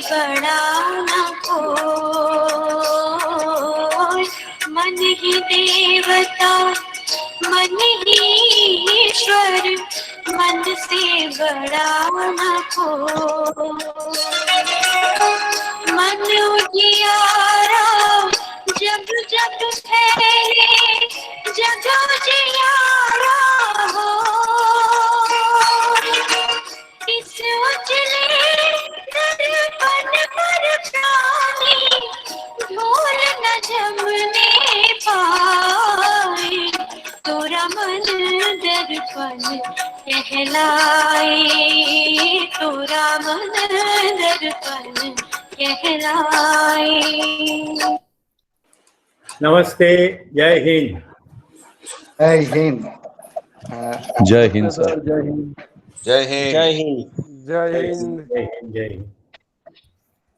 बड़ा न कोई। मन ही देवता मन ही ईश्वर, मन से बड़ा न कोई। मन उजियारा जब जब फैले, जग उजियारा हो। इस उजले दर्पण पर प्राणी धूल न जमने पाए। तोरा मन दर्पण कहलाए, तोरा मन दर्पण कहलाए। नमस्ते, जय हिंद। जय हिंद। जय हिंद सर। जय हिंद। जय हिंद। जय हिंद। जय जय हिंद। हिंद, जय हिंद, जय हिंद।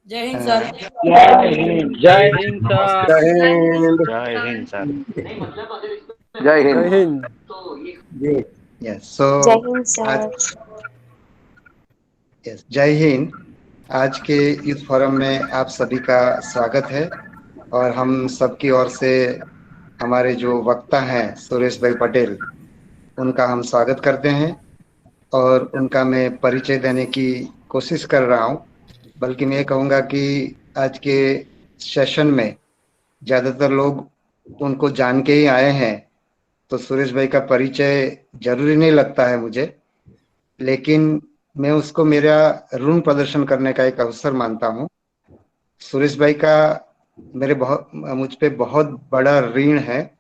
जय हिंद सर। जय हिंद। जय हिंद सर। जय हिंद। जय हिंद सर। जय हिंद। यस, सो जय हिंद सर। यस, जय हिंद। आज के यूथ फोरम में आप सभी का स्वागत है और हम सबकी ओर से हमारे जो वक्ता हैं सुरेश भाई पटेल, उनका हम स्वागत करते हैं और उनका मैं परिचय देने की कोशिश कर रहा हूं। बल्कि मैं कहूँगा कि आज के सेशन में ज़्यादातर लोग उनको जान के ही आए हैं, तो सुरेश भाई का परिचय जरूरी नहीं लगता है मुझे, लेकिन मैं उसको मेरा ऋण प्रदर्शन करने का एक अवसर मानता हूँ। सुरेश भाई का मुझ पे बहुत बड़ा ऋण है।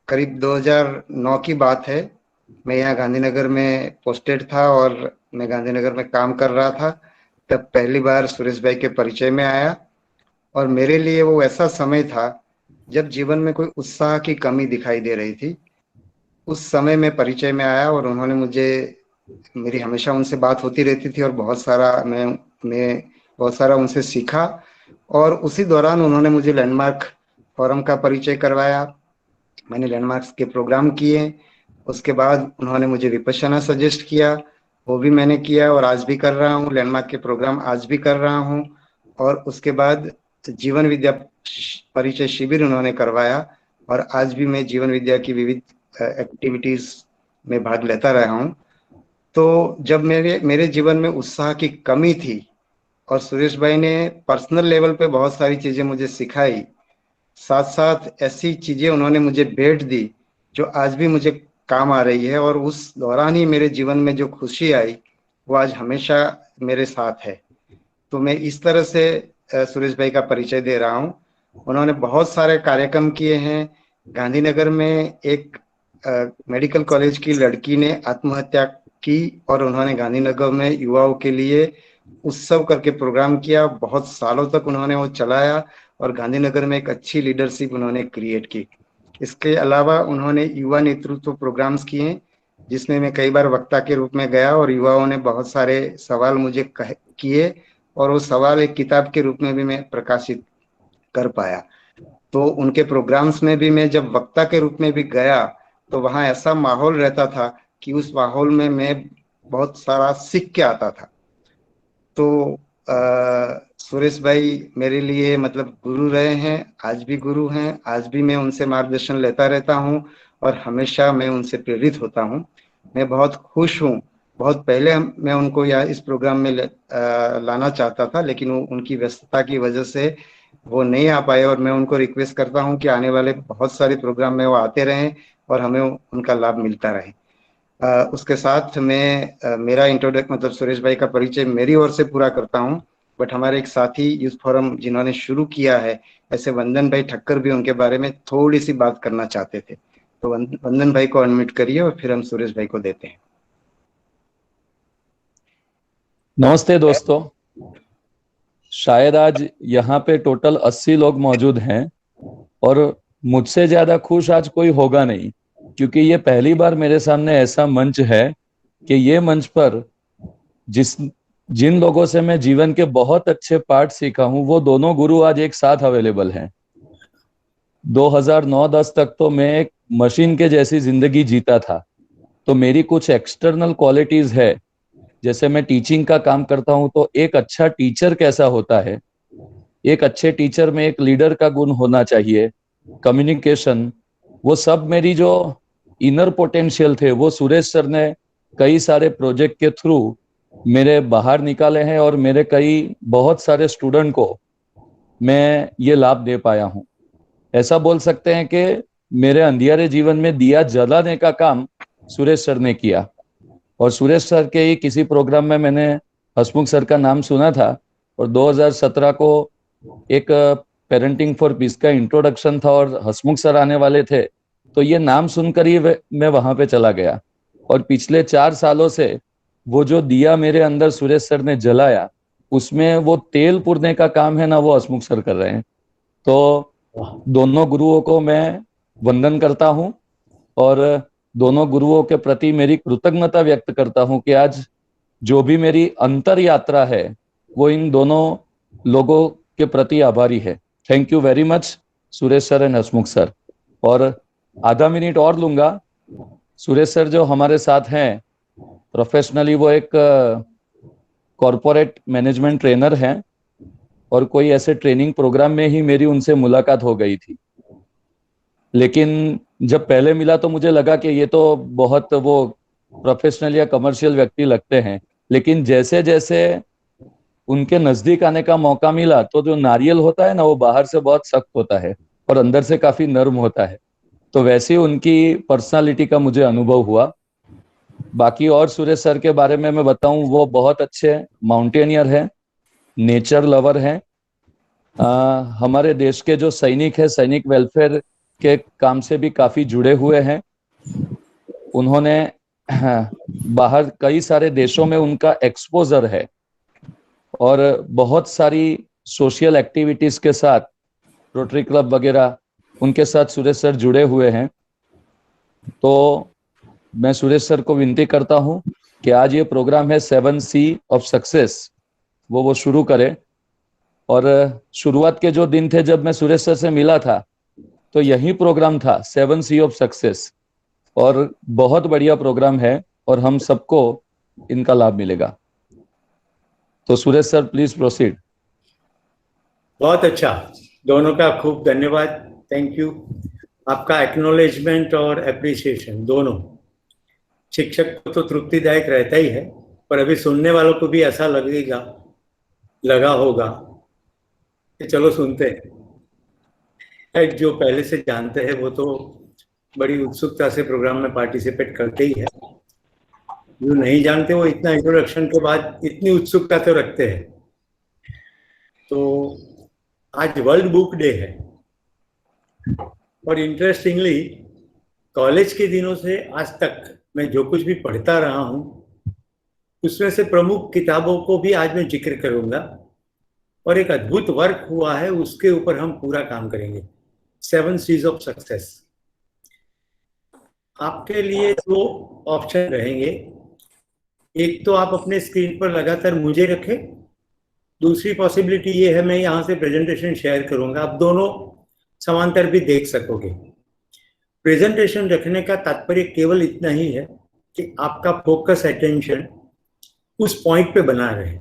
करीब 2009 की बात है। मैं यहाँ गांधीनगर में पोस्टेड था और मैं गांधीनगर में काम कर रहा था। तब पहली बार सुरेश भाई के परिचय में आया और मेरे लिए वो ऐसा समय था जब जीवन में कोई उत्साह की कमी दिखाई दे रही थी। उस समय में परिचय में आया और उन्होंने मेरी हमेशा उनसे बात होती रहती थी और बहुत सारा उनसे सीखा। और उसी दौरान उन्होंने मुझे लैंडमार्क फोरम का परिचय करवाया। मैंने लैंडमार्क्स के प्रोग्राम किए। उसके बाद उन्होंने मुझे विपश्यना सजेस्ट किया, वो भी मैंने किया और आज भी कर रहा हूँ। लैंडमार्क के प्रोग्राम आज भी कर रहा हूँ। और उसके बाद जीवन विद्या परिचय शिविर उन्होंने करवाया और आज भी मैं जीवन विद्या की विविध एक्टिविटीज में भाग लेता रहा हूँ। तो जब मेरे जीवन में उत्साह की कमी थी और सुरेश भाई ने पर्सनल लेवल पे बहुत सारी चीजें मुझे सिखाई, साथ साथ ऐसी चीजें उन्होंने मुझे भेंट दी जो आज भी मुझे काम आ रही है। और उस दौरान ही मेरे जीवन में जो खुशी आई वो आज हमेशा मेरे साथ है। तो मैं इस तरह से सुरेश भाई का परिचय दे रहा हूँ। उन्होंने बहुत सारे कार्यक्रम किए हैं। गांधीनगर में एक मेडिकल कॉलेज की लड़की ने आत्महत्या की और उन्होंने गांधीनगर में युवाओं के लिए उत्सव करके प्रोग्राम किया। बहुत सालों तक उन्होंने वो चलाया और गांधीनगर में एक अच्छी लीडरशिप उन्होंने क्रिएट की। इसके अलावा उन्होंने युवा नेतृत्व प्रोग्राम्स किए जिसमें मैं कई बार वक्ता के रूप में गया और युवाओं ने बहुत सारे सवाल मुझे किए और वो सवाल एक किताब के रूप में भी मैं प्रकाशित कर पाया। तो उनके प्रोग्राम्स में भी मैं जब वक्ता के रूप में भी गया तो वहाँ ऐसा माहौल रहता था कि उस माहौल में मैं बहुत सारा सीख के आता था। तो सुरेश भाई मेरे लिए मतलब गुरु रहे हैं, आज भी गुरु हैं। आज भी मैं उनसे मार्गदर्शन लेता रहता हूँ और हमेशा मैं उनसे प्रेरित होता हूँ। मैं बहुत खुश हूँ। बहुत पहले मैं उनको इस प्रोग्राम में लाना चाहता था, लेकिन वो उनकी व्यस्तता की वजह से वो नहीं आ पाए और मैं उनको रिक्वेस्ट करता हूँ कि आने वाले बहुत सारे प्रोग्राम में वो आते रहें और हमें उनका लाभ मिलता रहे। उसके साथ मैं मेरा इंट्रोडक्शन मतलब सुरेश भाई का परिचय मेरी ओर से पूरा करता हूँ। बट हमारे एक साथी यूथ फोरम जिन्होंने शुरू किया है, ऐसे वंदन भाई ठक्कर भी उनके बारे में थोड़ी सी बात करना चाहते थे। तो वंदन भाई को अनम्यूट करिए और फिर हम सुरेश भाई को देते हैं। नमस्ते दोस्तों, शायद आज यहाँ पे टोटल 80 लोग मौजूद हैं और मुझसे ज्यादा खुश आज कोई होगा नहीं, क्योंकि ये पहली बार मेरे सामने ऐसा मंच है कि ये मंच पर जिन लोगों से मैं जीवन के बहुत अच्छे पाठ सीखा हूं वो दोनों गुरु आज एक साथ अवेलेबल हैं। 2009-10 तक तो मैं एक मशीन के जैसी जिंदगी जीता था, तो मेरी कुछ एक्सटर्नल क्वालिटीज है जैसे मैं टीचिंग का काम करता हूं, तो एक अच्छा टीचर कैसा होता है, एक अच्छे टीचर में एक लीडर का गुण होना चाहिए, कम्युनिकेशन, वो सब मेरी जो इनर पोटेंशियल थे वो सुरेश सर ने कई सारे प्रोजेक्ट के थ्रू मेरे बाहर निकाले हैं, और मेरे कई बहुत सारे स्टूडेंट को मैं ये लाभ दे पाया हूं। ऐसा बोल सकते हैं कि मेरे अंधियारे जीवन में दिया जलाने का काम सुरेश सर ने किया। और सुरेश सर के ही किसी प्रोग्राम में मैंने हसमुख सर का नाम सुना था, और 2017 को एक पेरेंटिंग फॉर पीस का इंट्रोडक्शन था और हसमुख सर आने वाले थे, तो ये नाम सुनकर ही मैं वहां पे चला गया। और पिछले 4 सालों से वो जो दिया मेरे अंदर सुरेश सर ने जलाया, उसमें वो तेल पुरने का काम है ना, वो हसमुख सर कर रहे हैं। तो दोनों गुरुओं को मैं वंदन करता हूं, और दोनों गुरुओं के प्रति मेरी कृतज्ञता व्यक्त करता हूं कि आज जो भी मेरी अंतर यात्रा है वो इन दोनों लोगों के प्रति आभारी है। Thank you very much Suresh sir and Hasmukh sir. और आधा मिनट और लूंगा। सुरेश सर जो हमारे साथ हैं प्रोफेशनली, वो एक कॉरपोरेट मैनेजमेंट ट्रेनर हैं, और कोई ऐसे ट्रेनिंग प्रोग्राम में ही मेरी उनसे मुलाकात हो गई थी। लेकिन जब पहले मिला तो मुझे लगा कि ये तो बहुत वो प्रोफेशनल या कमर्शियल व्यक्ति लगते हैं, लेकिन जैसे जैसे उनके नजदीक आने का मौका मिला तो जो नारियल होता है ना, वो बाहर से बहुत सख्त होता है और अंदर से काफी नर्म होता है। तो वैसे ही उनकी पर्सनालिटी का मुझे अनुभव हुआ। बाकी और सुरेश सर के बारे में मैं बताऊं, वो बहुत अच्छे माउंटेनियर हैं, नेचर लवर हैं। हमारे देश के जो सैनिक है, सैनिक वेलफेयर के काम से भी काफी जुड़े हुए हैं। उन्होंने बाहर कई सारे देशों में उनका एक्सपोजर है, और बहुत सारी सोशल एक्टिविटीज के साथ, रोटरी क्लब वगैरह, उनके साथ सुरेश सर जुड़े हुए हैं। तो मैं सुरेश सर को विनती करता हूं कि आज ये प्रोग्राम है 7C ऑफ सक्सेस, वो शुरू करें। और शुरुआत के जो दिन थे जब मैं सुरेश सर से मिला था, तो यही प्रोग्राम था 7C ऑफ सक्सेस, और बहुत बढ़िया प्रोग्राम है और हम सबको इनका लाभ मिलेगा। तो सुरेश सर प्लीज प्रोसीड। बहुत अच्छा, दोनों का खूब धन्यवाद, थैंक यू। आपका एक्नॉलेजमेंट और एप्रिसिएशन दोनों, शिक्षक को तो तृप्तिदायक रहता ही है, पर अभी सुनने वालों को भी ऐसा लगा होगा कि चलो सुनते हैं। जो पहले से जानते हैं वो तो बड़ी उत्सुकता से प्रोग्राम में पार्टिसिपेट करते ही है, जो नहीं जानते वो इतना इंट्रोडक्शन के बाद इतनी उत्सुकता तो रखते हैं। तो आज वर्ल्ड बुक डे है, और इंटरेस्टिंगली कॉलेज के दिनों से आज तक मैं जो कुछ भी पढ़ता रहा हूँ, उसमें से प्रमुख किताबों को भी आज मैं जिक्र करूंगा, और एक अद्भुत वर्क हुआ है उसके ऊपर हम पूरा काम करेंगे, 7C's ऑफ सक्सेस। आपके लिए 2 ऑप्शन रहेंगे, एक तो आप अपने स्क्रीन पर लगातार मुझे रखें, दूसरी पॉसिबिलिटी ये है मैं यहाँ से प्रेजेंटेशन शेयर करूंगा, आप दोनों समांतर भी देख सकोगे। प्रेजेंटेशन रखने का तात्पर्य केवल इतना ही है कि आपका फोकस अटेंशन उस पॉइंट पे बना रहे।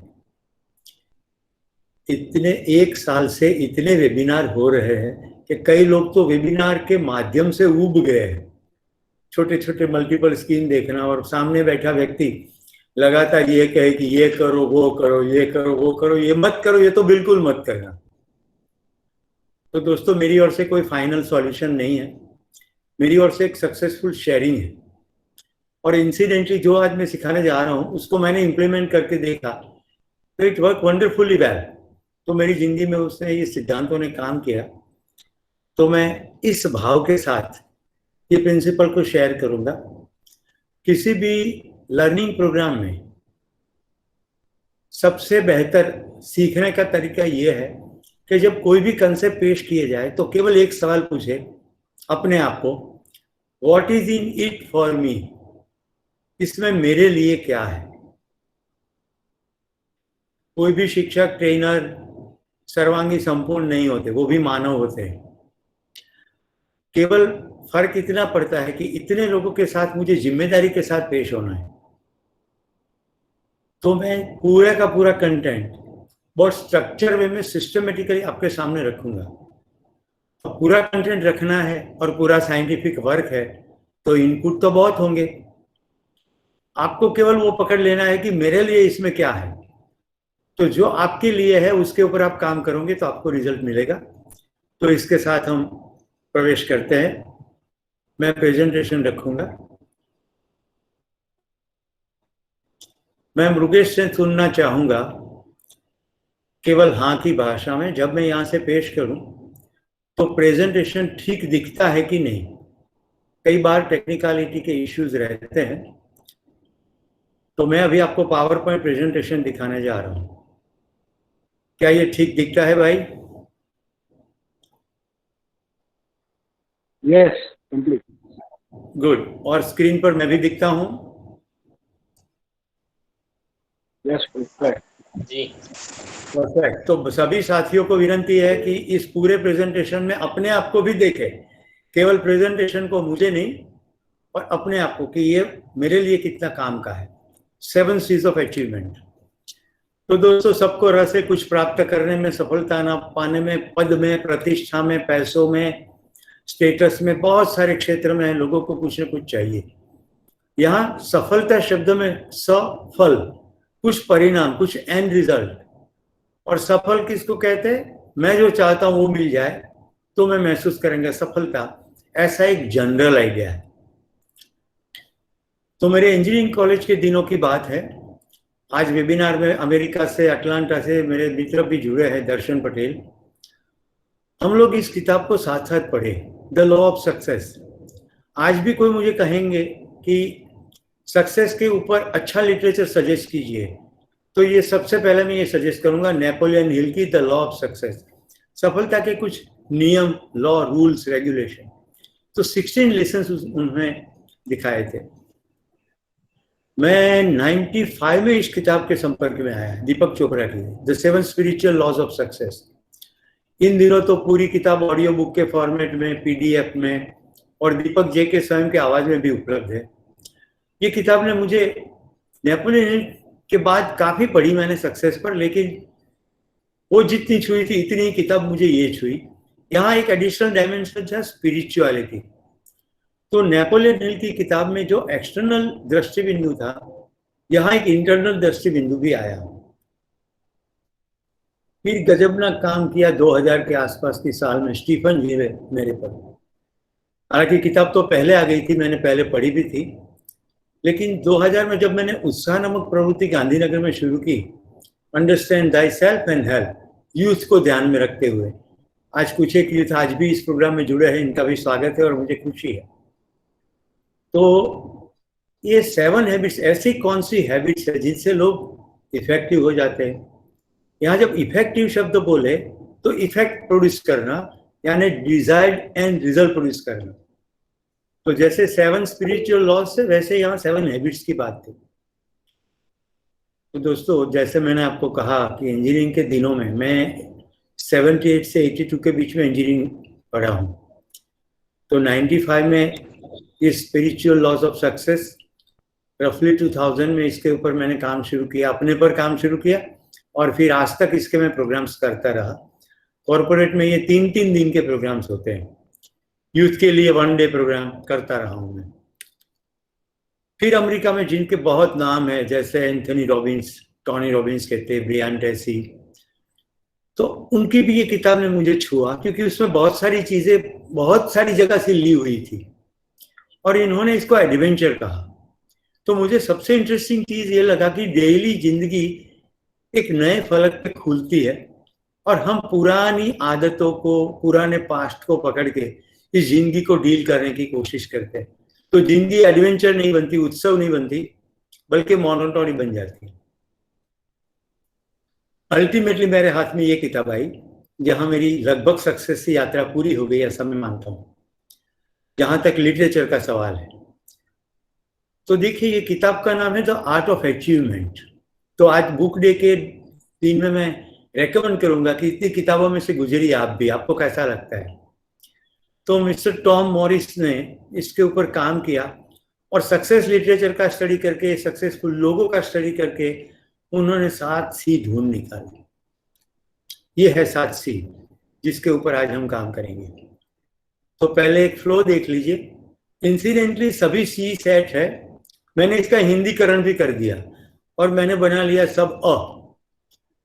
इतने 1 साल से इतने वेबिनार हो रहे हैं कि कई लोग तो वेबिनार के माध्यम से ऊब गए हैं। छोटे छोटे मल्टीपल स्क्रीन देखना, और सामने बैठा व्यक्ति लगातार ये कहे कि ये करो वो करो, ये करो वो करो, ये मत करो, ये तो बिल्कुल मत करना। तो दोस्तों, मेरी ओर से कोई फाइनल सॉल्यूशन नहीं है, मेरी ओर से एक सक्सेसफुल शेयरिंग है। और इंसिडेंटली जो आज मैं सिखाने जा रहा हूँ उसको मैंने इम्प्लीमेंट करके देखा, तो इट वर्क वंडरफुली वेल। तो मेरी जिंदगी में उसने ये सिद्धांतों ने काम किया। तो मैं इस भाव के साथ ये प्रिंसिपल को शेयर करूंगा। किसी भी लर्निंग प्रोग्राम में सबसे बेहतर सीखने का तरीका ये है कि जब कोई भी कंसेप्ट पेश किए जाए तो केवल एक सवाल पूछे अपने आप को, what is in it for me, इसमें मेरे लिए क्या है। कोई भी शिक्षक, ट्रेनर सर्वांगी संपूर्ण नहीं होते, वो भी मानव होते हैं। केवल फर्क इतना पड़ता है कि इतने लोगों के साथ मुझे जिम्मेदारी के साथ पेश होना है। तो मैं पूरे का पूरा कंटेंट बहुत स्ट्रक्चर वे में सिस्टमेटिकली आपके सामने रखूंगा। तो पूरा कंटेंट रखना है और पूरा साइंटिफिक वर्क है, तो इनपुट तो बहुत होंगे। आपको केवल वो पकड़ लेना है कि मेरे लिए इसमें क्या है, तो जो आपके लिए है उसके ऊपर आप काम करोगे तो आपको रिजल्ट मिलेगा। तो इसके साथ हम प्रवेश करते हैं। मैं प्रेजेंटेशन रखूंगा। मैं मुरुगेश से सुनना चाहूंगा केवल हाँ की भाषा में। जब मैं यहाँ से पेश करूं तो प्रेजेंटेशन ठीक दिखता है कि नहीं। कई बार टेक्निकलिटी के इश्यूज रहते हैं, तो मैं अभी आपको पावर पॉइंट प्रेजेंटेशन दिखाने जा रहा हूं। क्या ये ठीक दिखता है भाई? Yes, complete. गुड। और स्क्रीन पर मैं भी दिखता हूं? यस, परफेक्ट जी। परफेक्ट। तो सभी साथियों को विनती है कि इस पूरे प्रेजेंटेशन में अपने आप को भी देखें, केवल प्रेजेंटेशन को मुझे नहीं, और अपने आप को कि ये मेरे लिए कितना काम का है। 7 C's ऑफ अचीवमेंट। तो दोस्तों, सबको रस है कुछ प्राप्त करने में, सफलता ना पाने में, पद में, प्रतिष्ठा में, पैसों में, स्टेटस में, बहुत सारे क्षेत्र में लोगों को कुछ न कुछ चाहिए। यहाँ सफलता शब्द में सफल, कुछ परिणाम, कुछ एंड रिजल्ट। और सफल किसको कहते हैं? मैं जो चाहता हूं वो मिल जाए तो मैं महसूस करेंगे सफलता। ऐसा एक जनरल आइडिया है। तो मेरे इंजीनियरिंग कॉलेज के दिनों की बात है। आज वेबिनार में अमेरिका से, अटलांटा से मेरे मित्र भी जुड़े हैं, दर्शन पटेल। हम लोग इस किताब को साथ साथ पढ़े, द लॉ ऑफ सक्सेस। आज भी कोई मुझे कहेंगे कि सक्सेस के ऊपर अच्छा लिटरेचर सजेस्ट कीजिए, तो ये सबसे पहले मैं ये सजेस्ट करूंगा नेपोलियन हिल की द लॉ ऑफ सक्सेस। सफलता के कुछ नियम, लॉ, रूल्स, रेगुलेशन। तो 16 लेसन्स उन्होंने दिखाए थे। मैं 95 में इस किताब के संपर्क में आया, दीपक चोपड़ा की the 7 spiritual laws of success. इन दिनों तो पूरी किताब ऑडियो बुक के फॉर्मेट में, पीडीएफ में, और दीपक जे के स्वयं के आवाज में भी उपलब्ध है। ये किताब ने मुझे नेपोलियन हिल के बाद काफी पढ़ी मैंने सक्सेस पर, लेकिन वो जितनी छुई थी इतनी ही किताब मुझे ये छुई। यहाँ एक एडिशनल डायमेंशन था, स्पिरिचुअलिटी। तो नेपोलियन हिल की किताब में जो एक्सटर्नल दृष्टि बिंदु था, यहाँ एक इंटरनल दृष्टि बिंदु भी आया। फिर गजब ना काम किया 2000 के आसपास की साल में स्टीफन जी ने मेरे पर। हालांकि किताब तो पहले आ गई थी, मैंने पहले पढ़ी भी थी, लेकिन 2000 में जब मैंने उत्साह नामक प्रवृत्ति गांधीनगर में शुरू की, understand thy self and help, youth को ध्यान में रखते हुए। आज कुछ एक यूथ आज भी इस प्रोग्राम में जुड़े हैं, इनका भी स्वागत है और मुझे खुशी है। तो ये 7 हैबिट्स ऐसी कौन सी हैबिट्स है जिनसे लोग इफेक्टिव हो जाते हैं? यहाँ जब इफेक्टिव शब्द बोले तो इफेक्ट प्रोड्यूस करना, यानी डिजायर्ड एंड रिजल्ट प्रोड्यूस करना। तो जैसे 7 स्पिरिचुअल लॉज से, वैसे यहाँ 7 हैबिट्स की बात थी। तो दोस्तों, जैसे मैंने आपको कहा कि इंजीनियरिंग के दिनों में मैं 78 से 82 के बीच में इंजीनियरिंग पढ़ा हूँ। तो 95 में इस स्पिरिचुअल लॉज ऑफ सक्सेस, रफली 2000 में इसके ऊपर मैंने काम शुरू किया, अपने पर काम शुरू किया, और फिर आज तक इसके मैं प्रोग्राम्स करता रहा। कॉर्पोरेट में ये 3-3 दिन के प्रोग्राम्स होते हैं। यूथ के लिए 1 डे प्रोग्राम करता रहा हूं मैं। फिर अमेरिका में जिनके बहुत नाम है, जैसे एंथनी रॉबिन्स, टॉनी रॉबिन्स कहते हैं, ब्रियान ट्रेसी, तो उनकी भी ये किताब ने मुझे छुआ, क्योंकि उसमें बहुत सारी चीजें बहुत सारी जगह से ली हुई थी, और इन्होंने इसको एडवेंचर कहा। तो मुझे सबसे इंटरेस्टिंग चीज ये लगा कि डेली जिंदगी एक नए फलक पे खुलती है, और हम पुरानी आदतों को, पुराने पास्ट को पकड़ के इस जिंदगी को डील करने की कोशिश करते हैं। तो जिंदगी एडवेंचर नहीं बनती, उत्सव नहीं बनती, बल्कि मोनोटोनी बन जाती है। अल्टीमेटली मेरे हाथ में ये किताब आई, जहां मेरी लगभग सक्सेस की यात्रा पूरी हो गई, ऐसा मैं मानता हूं, जहां तक लिटरेचर का सवाल है। तो देखिए, ये किताब का नाम है द आर्ट ऑफ अचीवमेंट। तो आज बुक डे के दिन में मैं रेकमेंड करूंगा कि इतनी किताबों में से गुजरिए आप भी, आपको कैसा लगता है। तो मिस्टर टॉम मॉरिस ने इसके ऊपर काम किया, और सक्सेस लिटरेचर का स्टडी करके, सक्सेसफुल लोगों का स्टडी करके उन्होंने 7 सी ढूंढ निकाली। ये है 7 सी जिसके ऊपर आज हम काम करेंगे। तो पहले एक फ्लो देख लीजिए। इंसिडेंटली सभी सी सेट है, मैंने इसका हिंदीकरण भी कर दिया और मैंने बना लिया सब अ।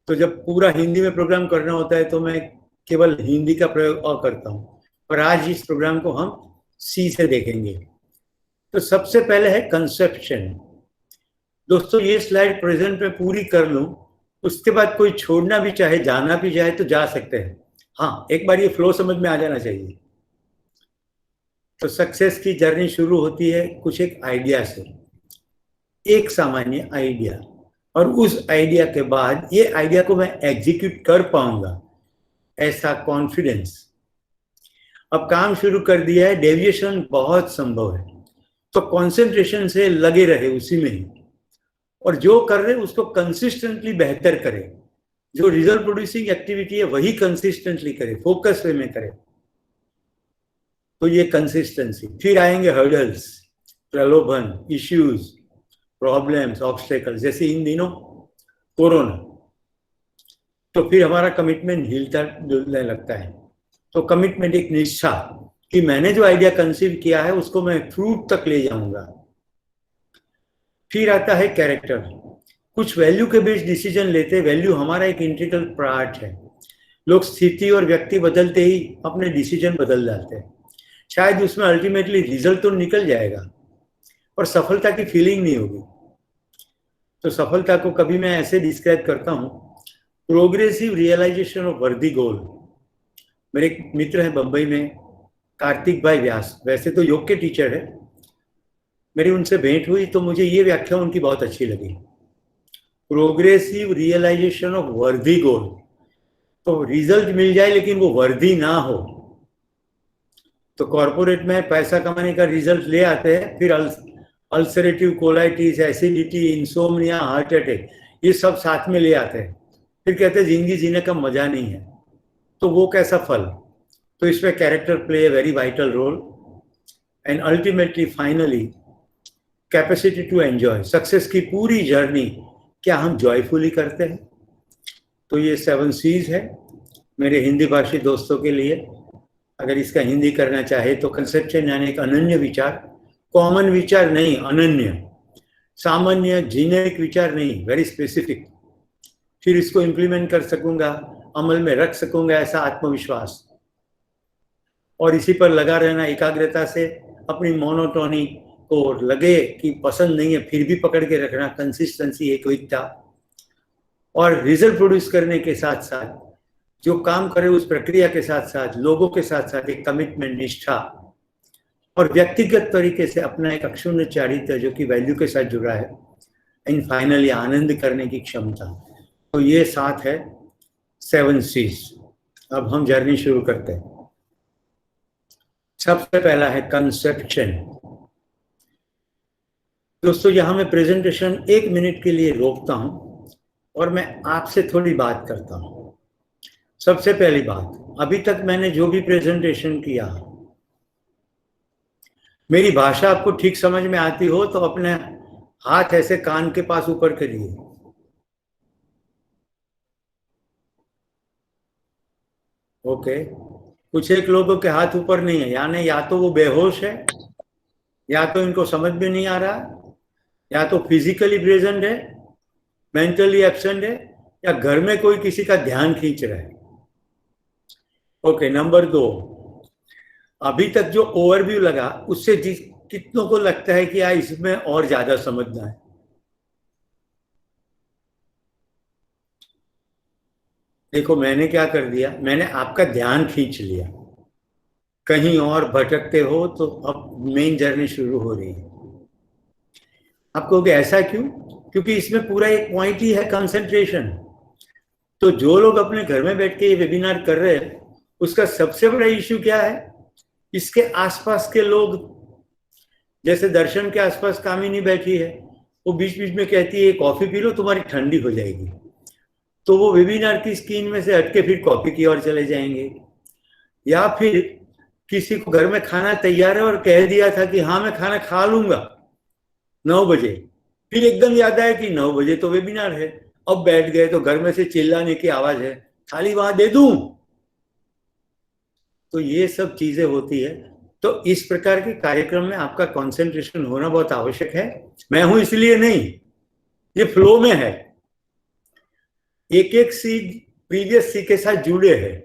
तो जब पूरा हिंदी में प्रोग्राम करना होता है तो मैं केवल हिंदी का प्रयोग अ करता हूँ, और आज इस प्रोग्राम को हम सी से देखेंगे। तो सबसे पहले है कंसेप्शन। दोस्तों ये स्लाइड प्रेजेंट में पूरी कर लूं, उसके बाद कोई छोड़ना भी चाहे, जाना भी चाहे तो जा सकते हैं। हाँ, एक बार ये फ्लो समझ में आ जाना चाहिए। तो सक्सेस की जर्नी शुरू होती है कुछ एक आइडिया से, एक सामान्य आइडिया, और उस आइडिया के बाद ये आइडिया को मैं एग्जीक्यूट कर पाऊंगा ऐसा कॉन्फिडेंस। अब काम शुरू कर दिया है, डेविएशन बहुत संभव है, तो कंसंट्रेशन से लगे रहे उसी में ही, और जो कर रहे उसको कंसिस्टेंटली बेहतर करे। जो रिजल्ट प्रोड्यूसिंग एक्टिविटी है वही कंसिस्टेंटली करे, फोकस वे में करे। तो ये कंसिस्टेंसी। फिर आएंगे हर्डल्स, प्रलोभन, इश्यूज, प्रॉब्लम्स, ऑब्स्टेकल्स, जैसे इन दिनों कोरोना। तो फिर हमारा कमिटमेंट हिलता डुलने लगता है। तो कमिटमेंट, एक निष्ठा कि मैंने जो आइडिया कंसीव किया है उसको मैं फ्रूट तक ले जाऊंगा। फिर आता है कैरेक्टर। कुछ वैल्यू के बेस्ड डिसीजन लेते। वैल्यू हमारा एक इंटीग्रल पार्ट है। लोग स्थिति और व्यक्ति बदलते ही अपने डिसीजन बदल जाते हैं। शायद उसमें अल्टीमेटली रिजल्ट तो निकल जाएगा और सफलता की फीलिंग नहीं होगी। तो सफलता को कभी मैं ऐसे डिस्क्राइब करता हूँ, प्रोग्रेसिव रियलाइजेशन ऑफ वर्दी गोल। मेरे एक मित्र हैं बंबई में, कार्तिक भाई व्यास, वैसे तो योग के टीचर है। मेरी उनसे भेंट हुई तो मुझे ये व्याख्या उनकी बहुत अच्छी लगी, प्रोग्रेसिव रियलाइजेशन ऑफ वर्दी गोल। तो रिजल्ट मिल जाए लेकिन वो वर्दी ना हो। तो कॉर्पोरेट में पैसा कमाने का रिजल्ट ले आते हैं, फिर ulcerative colitis, acidity, insomnia, heart attack, ये सब साथ में ले आते हैं। फिर कहते हैं जिंदगी जीने का मजा नहीं है। तो वो कैसा फल? तो इसमें character play a very vital role, and ultimately finally capacity to enjoy. Success की पूरी जर्नी क्या हम जॉयफुली करते हैं? तो ये 7 C's है मेरे हिंदी भाषी दोस्तों के लिए। अगर इसका हिंदी करना चाहे तो कंसेप्शन यानी एक अनन्य विचार, कॉमन विचार नहीं, अनन्य, सामान्य जीनेरिक विचार नहीं, वेरी स्पेसिफिक। फिर इसको इम्प्लीमेंट कर सकूंगा, अमल में रख सकूंगा, ऐसा आत्मविश्वास, और इसी पर लगा रहना एकाग्रता से। अपनी मोनोटोनी को लगे कि पसंद नहीं है फिर भी पकड़ के रखना, कंसिस्टेंसी, एकविकता, और रिजल्ट प्रोड्यूस करने के साथ साथ जो काम करे उस प्रक्रिया के साथ साथ लोगों के साथ साथ एक कमिटमेंट, निष्ठा, और व्यक्तिगत तरीके से अपना एक अक्षुण्ण चारित्र्य जो कि वैल्यू के साथ जुड़ा है, एंड फाइनली आनंद करने की क्षमता। तो ये 7 है 7 C's। अब हम जर्नी शुरू करते हैं। सबसे पहला है कंसेप्शन। दोस्तों यहाँ मैं प्रेजेंटेशन 1 मिनट के लिए रोकता हूँ और मैं आपसे थोड़ी बात करता हूँ। सबसे पहली बात, अभी तक मैंने जो भी प्रेजेंटेशन किया, मेरी भाषा आपको ठीक समझ में आती हो तो अपने हाथ ऐसे कान के पास ऊपर करिए। ओके, कुछ एक लोगों के हाथ ऊपर नहीं है, यानी या तो वो बेहोश है, या तो इनको समझ में नहीं आ रहा, या तो फिजिकली प्रेजेंट है, मेंटली एब्सेंट है, या घर में कोई किसी का ध्यान खींच रहा है। ओके, नंबर 2, अभी तक जो ओवरव्यू लगा उससे कितनों को लगता है कि यार इसमें और ज्यादा समझना है? देखो मैंने क्या कर दिया, मैंने आपका ध्यान खींच लिया, कहीं और भटकते हो तो अब मेन जर्नी शुरू हो रही है। आप कहोगे ऐसा क्यों? क्योंकि इसमें पूरा एक पॉइंट ही है कंसंट्रेशन। तो जो लोग अपने घर में बैठ के ये वेबिनार कर रहे हैं उसका सबसे बड़ा इश्यू क्या है? इसके आसपास के लोग, जैसे दर्शन के आसपास कामिनी बैठी है, वो बीच बीच में कहती है कॉफी पी लो तुम्हारी ठंडी हो जाएगी, तो वो वेबिनार की स्क्रीन में से हटके फिर कॉफी की ओर चले जाएंगे। या फिर किसी को घर में खाना तैयार है और कह दिया था कि हाँ मैं खाना खा लूंगा 9 बजे, फिर एकदम याद आया कि 9 बजे तो वेबिनार है, अब बैठ गए तो घर में से चिल्लाने की आवाज है, थाली वहां दे दूं। तो ये सब चीजें होती है। तो इस प्रकार के कार्यक्रम में आपका कंसंट्रेशन होना बहुत आवश्यक है। मैं हूं इसलिए नहीं, ये फ्लो में है, एक एक सी प्रीवियस सी के साथ जुड़े हैं।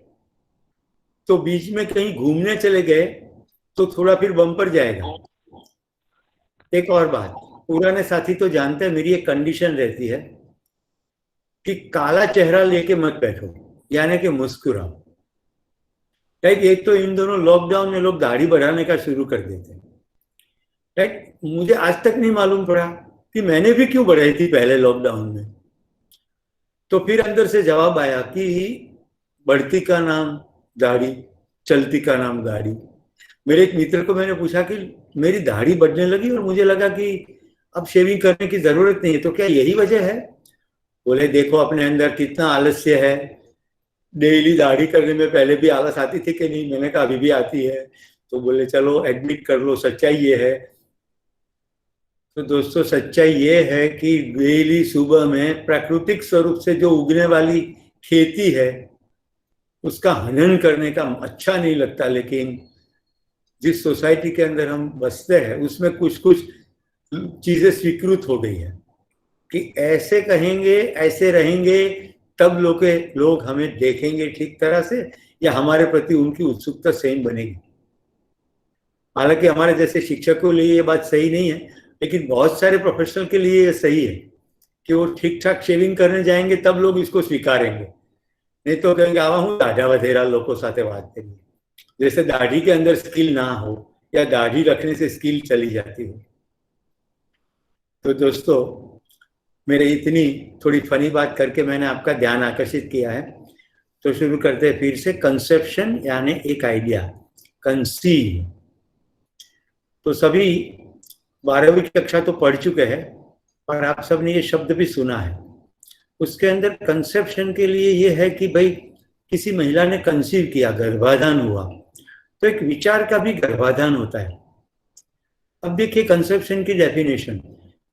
तो बीच में कहीं घूमने चले गए तो थोड़ा फिर बम्पर जाएगा। एक और बात, पुराने साथी तो जानते हैं, मेरी एक कंडीशन रहती है कि काला चेहरा लेके मत बैठो, यानी कि मुस्कुराओ। राइट, एक तो इन दोनों लॉकडाउन में लोग दाढ़ी बढ़ाने का शुरू कर देते हैं। राइट, मुझे आज तक नहीं मालूम पड़ा कि मैंने भी क्यों बढ़ाई थी पहले लॉकडाउन में। तो फिर अंदर से जवाब आया कि बढ़ती का नाम दाढ़ी, चलती का नाम गाड़ी। मेरे एक मित्र को मैंने पूछा कि मेरी दाढ़ी बढ़ने लगी और मुझे लगा कि अब शेविंग करने की जरूरत नहीं है, तो क्या यही वजह है? बोले देखो अपने अंदर कितना आलस्य है, डेली दाढ़ी करने में पहले भी आलस आती थी कि नहीं? मैंने कहा अभी भी आती है। तो बोले चलो एडमिट कर लो, सच्चाई ये है। तो दोस्तों सच्चाई ये है कि डेली सुबह में प्राकृतिक स्वरूप से जो उगने वाली खेती है उसका हनन करने का अच्छा नहीं लगता, लेकिन जिस सोसाइटी के अंदर हम बसते हैं उसमें कुछ कुछ चीजें स्वीकृत हो गई है कि ऐसे कहेंगे, ऐसे रहेंगे, तब लोग हमें देखेंगे ठीक तरह से, या हमारे प्रति उनकी उत्सुकता सेम बनेगी। हालांकि हमारे जैसे शिक्षकों के लिए ये बात सही नहीं है, लेकिन बहुत सारे प्रोफेशनल के लिए ये सही है कि वो ठीक ठाक शेविंग करने जाएंगे तब लोग इसको स्वीकारेंगे, नहीं तो कहेंगे आवा हूँ दाढ़ा वधेरा लोगों साथे बात करिए। जैसे दाढ़ी के अंदर स्किल ना हो या दाढ़ी रखने से स्किल चली जाती हो। तो दोस्तों मेरे इतनी थोड़ी फनी बात करके मैंने आपका ध्यान आकर्षित किया है, तो शुरू करते हैं फिर से। कंसेप्शन यानी एक आइडिया, कंसीव। तो सभी 12वीं कक्षा तो पढ़ चुके हैं और आप सब ने ये शब्द भी सुना है। उसके अंदर कंसेप्शन के लिए ये है कि भाई किसी महिला ने कंसीव किया, गर्भाधान हुआ, तो एक विचार का भी गर्भाधान होता है। अब देखिए कंसेप्शन की definition,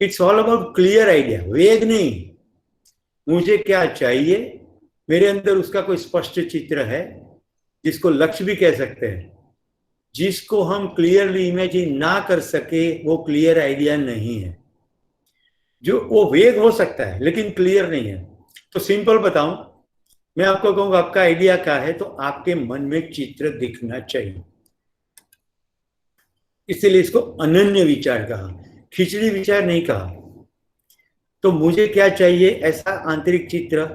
it's all about clear idea, वेग नहीं। मुझे क्या चाहिए, मेरे अंदर उसका कोई स्पष्ट चित्र है, जिसको लक्ष्य भी कह सकते हैं। जिसको हम क्लियरली इमेजिन ना कर सके वो क्लियर आइडिया नहीं है। जो वो वेग हो सकता है लेकिन क्लियर नहीं है। तो सिंपल बताऊं, मैं आपको कहूंगा आपका आइडिया क्या है, तो आपके मन में चित्र दिखना चाहिए। इसलिए इसको अनन्य विचार कहा, खिचड़ी विचार नहीं कहा। तो मुझे क्या चाहिए, ऐसा आंतरिक चित्र।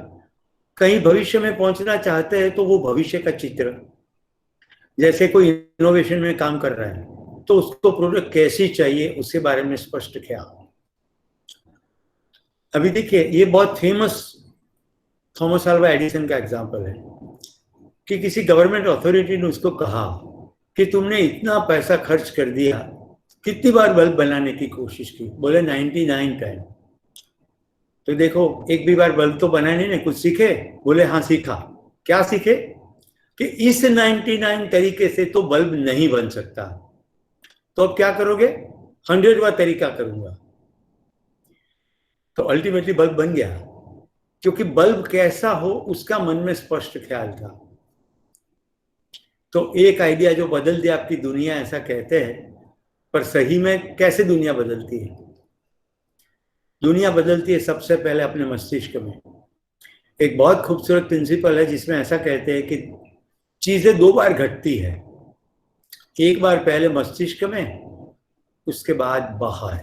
कहीं भविष्य में पहुंचना चाहते हैं तो वो भविष्य का चित्र, जैसे कोई इनोवेशन में काम कर रहा है तो उसको प्रोडक्ट कैसी चाहिए उसके बारे में स्पष्ट ख्याल। अभी देखिए ये बहुत फेमस थॉमस अल्वा एडिसन का एग्जांपल है कि किसी गवर्नमेंट अथॉरिटी ने उसको कहा कि तुमने इतना पैसा खर्च कर दिया, कितनी बार बल्ब बनाने की कोशिश की? बोले 99 टाइम। तो देखो एक भी बार बल्ब तो बनाने नहीं, कुछ सीखे? बोले हाँ सीखा। क्या सीखे? कि इस 99 तरीके से तो बल्ब नहीं बन सकता, तो अब क्या करोगे? 100वां तरीका करूंगा। तो अल्टीमेटली बल्ब बन गया, क्योंकि बल्ब कैसा हो उसका मन में स्पष्ट ख्याल था। तो एक आइडिया जो बदल दिया आपकी दुनिया, ऐसा कहते हैं। पर सही में कैसे दुनिया बदलती है? दुनिया बदलती है सबसे पहले अपने मस्तिष्क में। एक बहुत खूबसूरत प्रिंसिपल है जिसमें ऐसा कहते हैं कि चीजें 2 बार घटती है, एक बार पहले मस्तिष्क में, उसके बाद बाहर।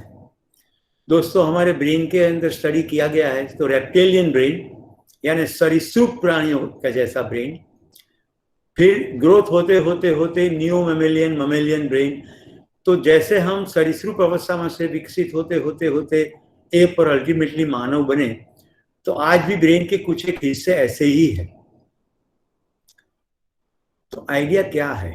दोस्तों हमारे ब्रेन के अंदर स्टडी किया गया है, तो रेप्टेलियन ब्रेन यानी सरीसृप प्राणियों का जैसा ब्रेन, फिर ग्रोथ होते होते होते न्यू मेमेलियन, ममेलियन ब्रेन। तो जैसे हम सरीसृप अवस्था में से विकसित होते होते होते एप और अल्टीमेटली मानव बने, तो आज भी ब्रेन के कुछ एक हिस्से ऐसे ही है। तो आइडिया क्या है?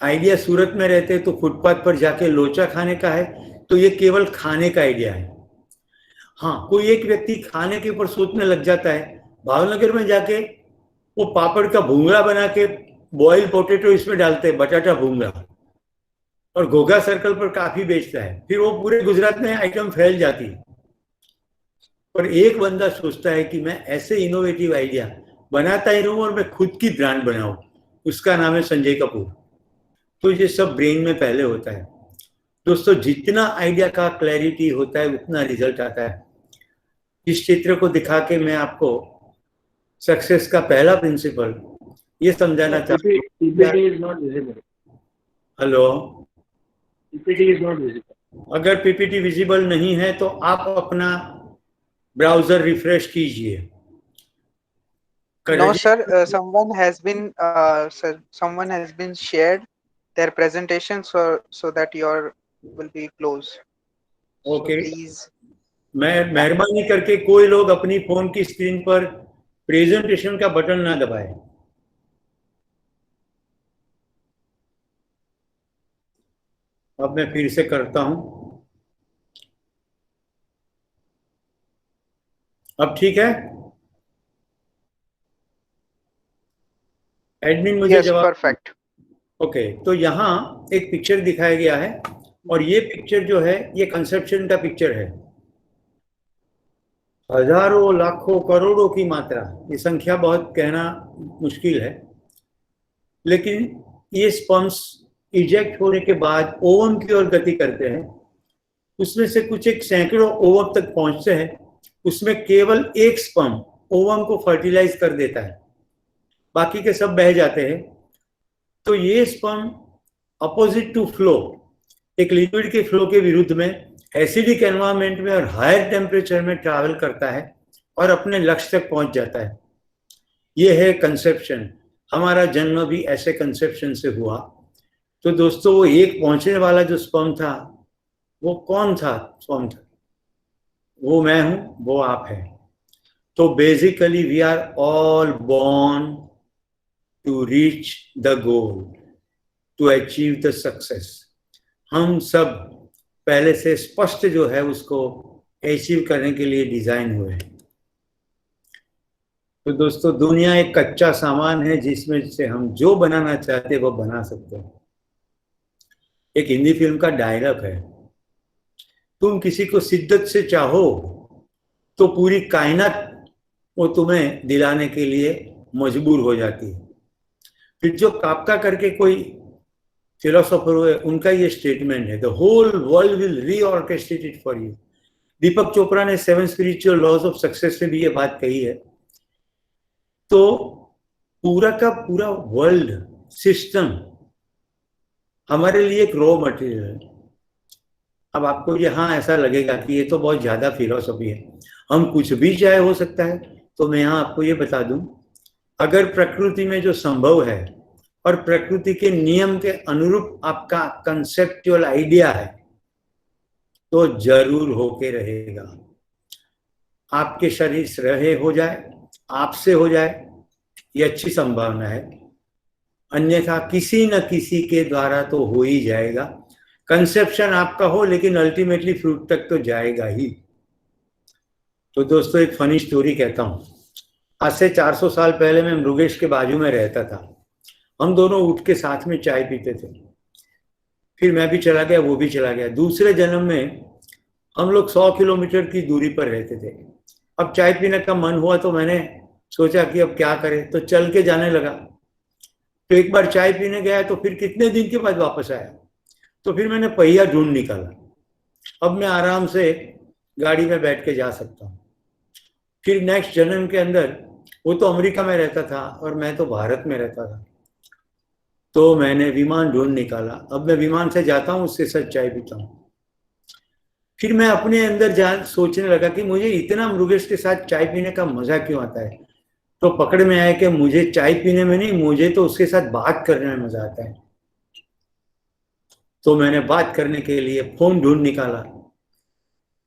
आइडिया सूरत में रहते तो फुटपाथ पर जाके लोचा खाने का है, तो ये केवल खाने का आइडिया है। हाँ, कोई एक व्यक्ति खाने के ऊपर सोचने लग जाता है, भावनगर में जाके वो पापड़ का भूंगड़ा बना के बॉयल पोटेटो इसमें डालते हैं, बटाटा भूंगड़ा, और घोघा सर्कल पर काफी बेचता है। फिर वो पूरे गुजरात में आइटम फैल जाती है। और एक बंदा सोचता है कि मैं ऐसे इनोवेटिव आइडिया बनाता ही रहूं और मैं खुद की ब्रांड बनाऊं, उसका नाम है संजय कपूर। तो ये सब ब्रेन में पहले होता है। दोस्तों, जितना आइडिया का क्लैरिटी होता है उतना रिजल्ट आता है। इस चित्र को दिखा के मैं आपको सक्सेस का पहला प्रिंसिपल ये समझाना चाहता हूँ। PPT is not visible. Hello, PPT is not visible. अगर पीपीटी विजिबल नहीं है तो आप अपना ब्राउजर रिफ्रेश कीजिए। No, sir. Someone has been shared their presentation, so that your will be closed. Okay, So please. मैं मेहरबानी करके कोई लोग अपनी फोन की स्क्रीन पर प्रेजेंटेशन का बटन ना दबाए। अब मैं फिर से करता हूं। अब ठीक है? एडमिन मुझे Yes, जवाब। perfect. ओके, तो यहाँ एक पिक्चर दिखाया गया है और ये पिक्चर जो है ये कंसेप्शन का पिक्चर है। हजारों, लाखों, करोड़ों की मात्रा, ये संख्या बहुत कहना मुश्किल है, लेकिन ये स्पर्म्स इजेक्ट होने के बाद ओवम की ओर गति करते हैं। उसमें से कुछ एक सैकड़ों ओवम तक पहुंचते हैं। उसमें केवल एक स्पर्म ओवम को फर्टिलाइज कर देता है, बाकी के सब बह जाते हैं। तो ये स्पर्म अपोजिट टू फ्लो, एक लिक्विड के फ्लो के विरुद्ध में एसिडिक एनवायरनमेंट में और हायर टेम्परेचर में ट्रैवल करता है और अपने लक्ष्य तक पहुंच जाता है। ये है कंसेप्शन। हमारा जन्म भी ऐसे कंसेप्शन से हुआ। तो दोस्तों, वो एक पहुंचने वाला जो स्पर्म था, वो कौन था? स्पर्म था वो मैं हूं, वो आप हैं। तो basically we are all born to reach the goal, to achieve the success. हम सब पहले से स्पष्ट जो है उसको अचीव करने के लिए डिजाइन हुए हैं। तो दोस्तों, दुनिया एक कच्चा सामान है जिसमें से हम जो बनाना चाहते हैं वो बना सकते हैं। एक हिंदी फिल्म का डायलॉग है, तुम किसी को शिद्दत से चाहो तो पूरी कायनात वो तुम्हें दिलाने के लिए मजबूर हो जाती है। फिर जो काफका करके कोई फिलोसोफर हुए, उनका ये स्टेटमेंट है, the whole world will reorchestrate it for you. Deepak Chopra ने 7 स्पिरिचुअल लॉज ऑफ सक्सेस में भी ये बात कही है। तो पूरा का पूरा वर्ल्ड सिस्टम हमारे लिए एक रॉ मटेरियल है। अब आपको यहाँ ऐसा लगेगा कि ये तो बहुत ज्यादा फिलोसफी है, हम कुछ भी चाहे हो सकता है। तो मैं यहाँ आपको ये बता दूं, अगर प्रकृति में जो संभव है और प्रकृति के नियम के अनुरूप आपका कंसेप्चुअल आइडिया है तो जरूर होके रहेगा। आपके शरीर से रहे हो जाए, आपसे हो जाए, ये अच्छी संभावना है। अन्यथा किसी न किसी के द्वारा तो हो ही जाएगा। कंसेप्शन आपका हो लेकिन अल्टीमेटली फ्रूट तक तो जाएगा ही। तो दोस्तों, एक फनी स्टोरी कहता हूं। आज से 400 साल पहले मैं मृगेश के बाजू में रहता था। हम दोनों उठ के साथ में चाय पीते थे। फिर मैं भी चला गया, वो भी चला गया। दूसरे जन्म में हम लोग 100 किलोमीटर की दूरी पर रहते थे। अब चाय पीने का मन हुआ तो मैंने सोचा कि अब क्या करें, तो चल के जाने लगा। तो एक बार चाय पीने गया तो फिर कितने दिन के बाद वापस आया। तो फिर मैंने पहिया ढूंढ निकाला। अब मैं आराम से गाड़ी में बैठ के जा सकता हूँ। फिर नेक्स्ट जन्म के अंदर, वो तो अमेरिका में रहता था और मैं तो भारत में रहता था, तो मैंने विमान ढूंढ निकाला। अब मैं विमान से जाता हूँ, उसके साथ चाय पीता हूँ। फिर मैं अपने अंदर जान सोचने लगा कि मुझे इतना मृगेश के साथ चाय पीने का मजा क्यों आता है। तो पकड़ में आया कि मुझे चाय पीने में नहीं, मुझे तो उसके साथ बात करने में मजा आता है। तो मैंने बात करने के लिए फोन ढूंढ निकाला।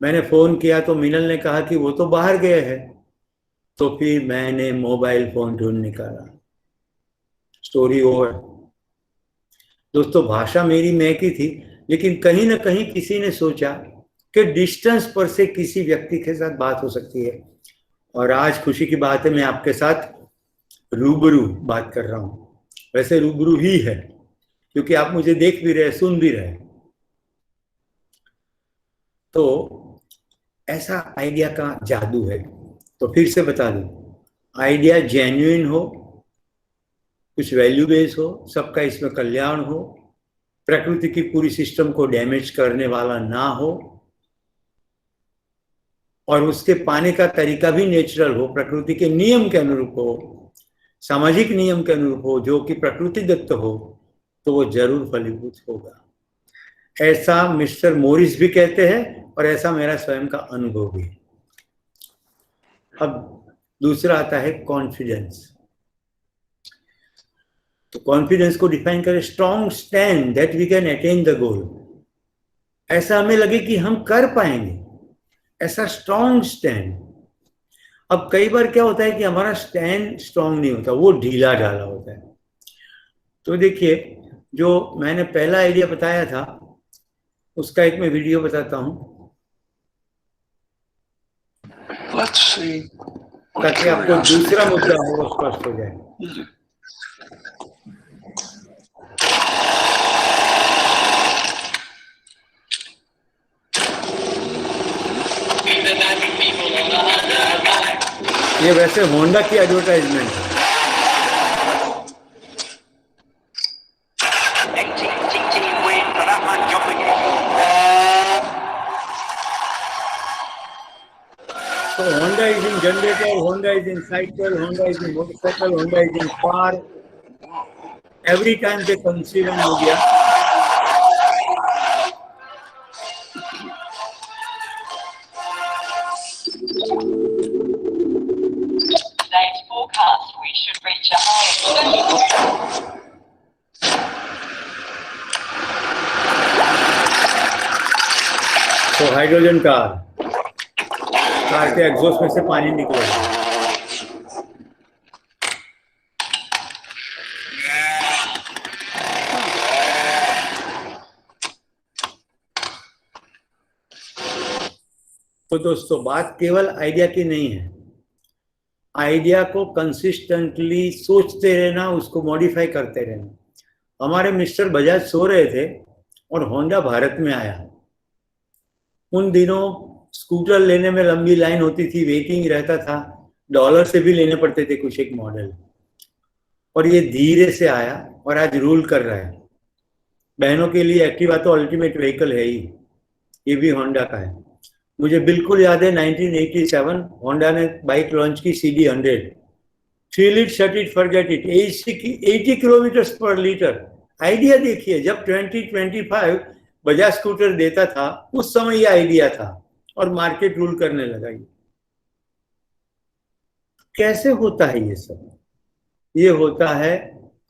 मैंने फोन किया तो मिनल ने कहा कि वो तो बाहर गए हैं। तो फिर मैंने मोबाइल फोन ढूंढ निकाला। Story over. दोस्तों, भाषा मेरी मैं की थी, लेकिन कहीं ना कहीं किसी ने सोचा कि डिस्टेंस पर से किसी व्यक्ति के साथ बात हो सकती है। और आज खुशी की बात है, मैं आपके साथ रूबरू बात कर रहा हूं। वैसे रूबरू ही है, क्योंकि आप मुझे देख भी रहे, सुन भी रहे। तो ऐसा आइडिया का जादू है। तो फिर से बता दूं, आइडिया जेन्युइन हो, कुछ वैल्यू बेस हो, सबका इसमें कल्याण हो, प्रकृति की पूरी सिस्टम को डैमेज करने वाला ना हो, और उसके पाने का तरीका भी नेचुरल हो, प्रकृति के नियम के अनुरूप हो, सामाजिक नियम के अनुरूप हो, जो कि प्रकृति दत्त हो, तो वो जरूर फलीभूत होगा। ऐसा मिस्टर मोरिस भी कहते हैं और ऐसा मेरा स्वयं का अनुभव भी है। अब दूसरा आता है कॉन्फिडेंस। तो कॉन्फिडेंस को डिफाइन करें, strong stand that we can attain the goal. ऐसा हमें लगे कि हम कर पाएंगे, ऐसा स्ट्रॉन्ग स्टैंड। अब कई बार क्या होता है कि हमारा स्टैंड स्ट्रॉन्ग नहीं होता, वो ढीला ढाला होता है। तो देखिए, जो मैंने पहला आइडिया बताया था उसका एक मैं वीडियो बताता हूं ताकि आपको दूसरा मुद्दा हो वो स्पष्ट हो जाए। ये वैसे होंडा की एडवर्टाइजमेंट है। So Honda is in generator, Honda is in cycle, Honda is in motorcycle, Honda is in car. Every time they conceive an idea, Today's forecast, we should reach a high of 30. तो hydrogen car के exhaust में से पानी निकलेगा। तो दोस्तों, बात केवल आइडिया की नहीं है। आइडिया को कंसिस्टेंटली सोचते रहना, उसको मॉडिफाई करते रहना। हमारे मिस्टर बजाज सो रहे थे और होंडा भारत में आया। उन दिनों स्कूटर लेने में लंबी लाइन होती थी, वेटिंग रहता था, डॉलर से भी लेने पड़ते थे कुछ एक मॉडल, और ये धीरे से आया और आज रूल कर रहा है। बहनों के लिए एक्टिवा तो अल्टीमेट व्हीकल है ही, ये भी होंडा का है। मुझे बिल्कुल याद है 1987 होंडा ने बाइक लॉन्च की CD100। Feel it, shut it, forget it, 80 kilometre पर लीटर। आइडिया देखिए, जब 2025 बजाज स्कूटर देता था उस समय ये आइडिया था और मार्केट रूल करने लगा। ये कैसे होता है ये सब? ये होता है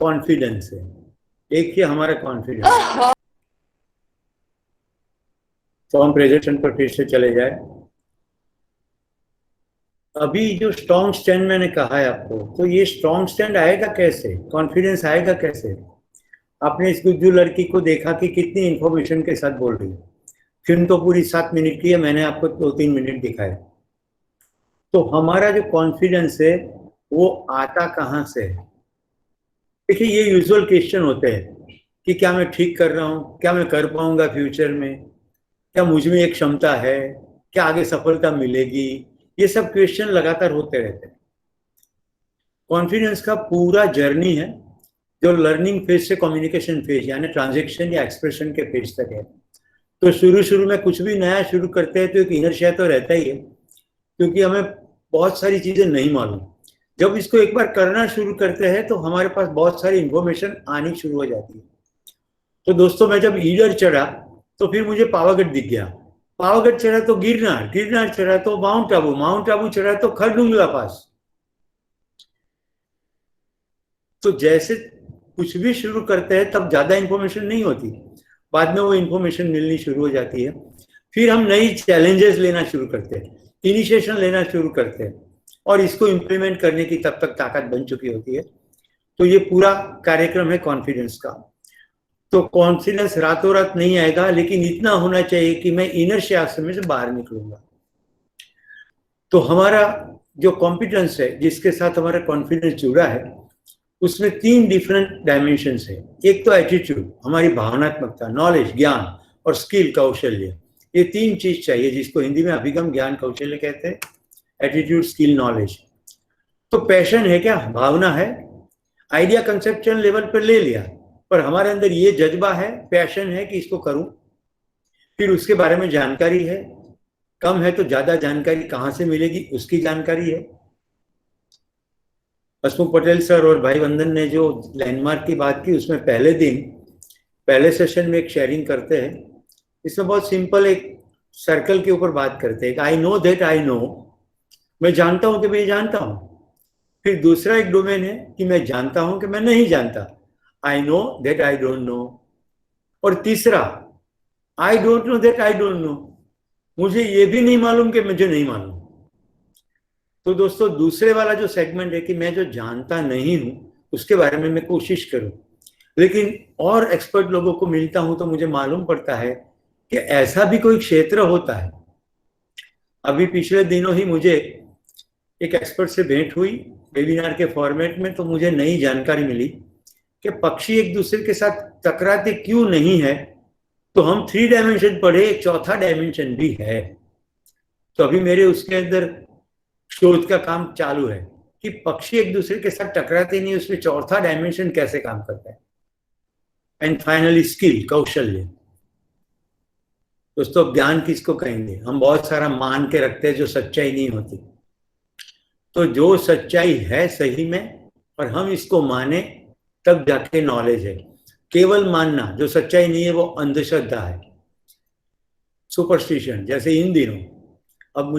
कॉन्फिडेंस से। देखिए हमारा कॉन्फिडेंस। तो हम प्रेजेंटेशन पर फिर से चले जाए। अभी जो स्ट्रॉन्ग स्टैंड मैंने कहा है आपको, तो ये स्ट्रॉन्ग स्टैंड आएगा कैसे, कॉन्फिडेंस आएगा कैसे? आपने इस गुज्जू लड़की को देखा कि कितनी इंफॉर्मेशन के साथ बोल रही है। फिल्म तो पूरी 7 मिनट की है, मैंने आपको 2-3 मिनट दिखाए। तो हमारा जो कॉन्फिडेंस है वो आता कहाँ से है? देखिए, ये यूजुअल क्वेश्चन होते हैं कि क्या मैं ठीक कर रहा हूँ, क्या मैं कर पाऊंगा फ्यूचर में, क्या मुझ में एक क्षमता है, क्या आगे सफलता मिलेगी। ये सब क्वेश्चन लगातार होते रहते हैं। कॉन्फिडेंस का पूरा जर्नी है जो लर्निंग फेज से कम्युनिकेशन फेज यानी ट्रांजैक्शन या एक्सप्रेशन के फेज तक है। तो शुरू में कुछ भी नया शुरू करते हैं तो एक इनर्शिया तो रहता ही है, क्योंकि हमें बहुत सारी चीजें नहीं मालूम। जब इसको एक बार करना शुरू करते हैं तो हमारे पास बहुत सारी इंफॉर्मेशन आनी शुरू हो जाती है। तो दोस्तों, मैं जब ईडर चढ़ा तो फिर मुझे पावागढ़ दिख गया, पावागढ़ चढ़ा तो गिरनार, गिरनार चढ़ा तो माउंट आबू, माउंट आबू चढ़ा तो खरदुंगला पास। तो जैसे कुछ भी शुरू करते हैं तब ज्यादा इंफॉर्मेशन नहीं होती, बाद में वो इंफॉर्मेशन मिलनी शुरू हो जाती है। फिर हम नई चैलेंजेस लेना शुरू करते हैं, इनिशिएशन लेना शुरू करते हैं, और इसको इम्प्लीमेंट करने की तब तक ताकत बन चुकी होती है। तो ये पूरा कार्यक्रम है कॉन्फिडेंस का। तो कॉन्फिडेंस रातों रात नहीं आएगा, लेकिन इतना होना चाहिए कि मैं इनर्शिया में से बाहर निकलूंगा। तो हमारा जो कॉम्पिटेंस है, जिसके साथ हमारा कॉन्फिडेंस जुड़ा है, उसमें 3 डिफरेंट डायमेंशंस है। एक तो एटीट्यूड, हमारी भावनात्मकता, नॉलेज, ज्ञान और स्किल, कौशल्य, ये 3 चीज चाहिए, जिसको हिंदी में अभिगम, ज्ञान, कौशल्य कहते हैं, एटीट्यूड, स्किल, नॉलेज। तो पैशन है क्या? भावना है। आइडिया कंसेप्चुअल लेवल पर ले लिया, पर हमारे अंदर ये जज्बा है, पैशन है कि इसको करूं। फिर उसके बारे में जानकारी है, कम है तो ज्यादा जानकारी कहां से मिलेगी उसकी जानकारी है। हसमुख पटेल सर और भाई वंदन ने जो लैंडमार्क की बात की, उसमें पहले सेशन में एक शेयरिंग करते हैं। इसमें बहुत सिंपल एक सर्कल के ऊपर बात करते हैं, I know that I know, मैं जानता हूं कि मैं जानता हूं। फिर दूसरा एक डोमेन है कि मैं जानता हूं कि मैं नहीं जानता, I know that I don't know. और तीसरा, I don't know that I don't know, मुझे ये भी नहीं मालूम कि मुझे नहीं मालूम। तो दोस्तों, दूसरे वाला जो सेगमेंट है कि मैं जो जानता नहीं हूं उसके बारे में मैं कोशिश करूं, लेकिन और एक्सपर्ट लोगों को मिलता हूं तो मुझे मालूम पड़ता है कि ऐसा भी कोई क्षेत्र होता है। अभी पिछले दिनों ही मुझे एक एक्सपर्ट से भेंट हुई वेबिनार के फॉर्मेट में, तो मुझे नई जानकारी मिली कि पक्षी एक दूसरे के साथ टकराते क्यों नहीं है। तो हम 3 डायमेंशन पढ़े, एक चौथा डायमेंशन भी है। तो अभी मेरे उसके अंदर शोध का काम चालू है कि पक्षी एक दूसरे के साथ टकराते नहीं, उसमें चौथा डायमेंशन कैसे काम करता है। एंड फाइनली स्किल, कौशल्य। दोस्तों, ज्ञान किसको कहेंगे? हम बहुत सारा मान के रखते हैं जो सच्चाई नहीं होती। तो जो सच्चाई है सही में और हम इसको माने, तब जाके नॉलेज है। केवल मानना जो सच्चाई नहीं है वो अंधश्रद्धा है, सुपरस्टिशन। जैसे इन दिनों, अब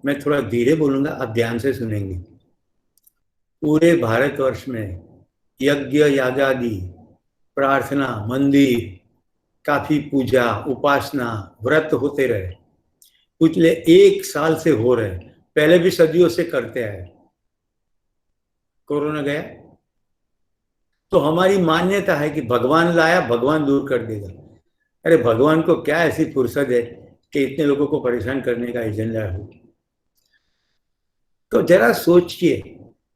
मैं थोड़ा धीरे बोलूंगा, आप ध्यान से सुनेंगे। पूरे भारतवर्ष में यज्ञ, यागादि, प्रार्थना, मंदिर, काफी पूजा, उपासना, व्रत होते रहे, पिछले 1 साल से हो रहे, पहले भी सदियों से करते आए। कोरोना गया तो हमारी मान्यता है कि भगवान लाया, भगवान दूर कर देगा। अरे भगवान को क्या ऐसी फुर्सत है कि इतने लोगों को परेशान करने का एजेंडा हो? तो जरा सोचिए,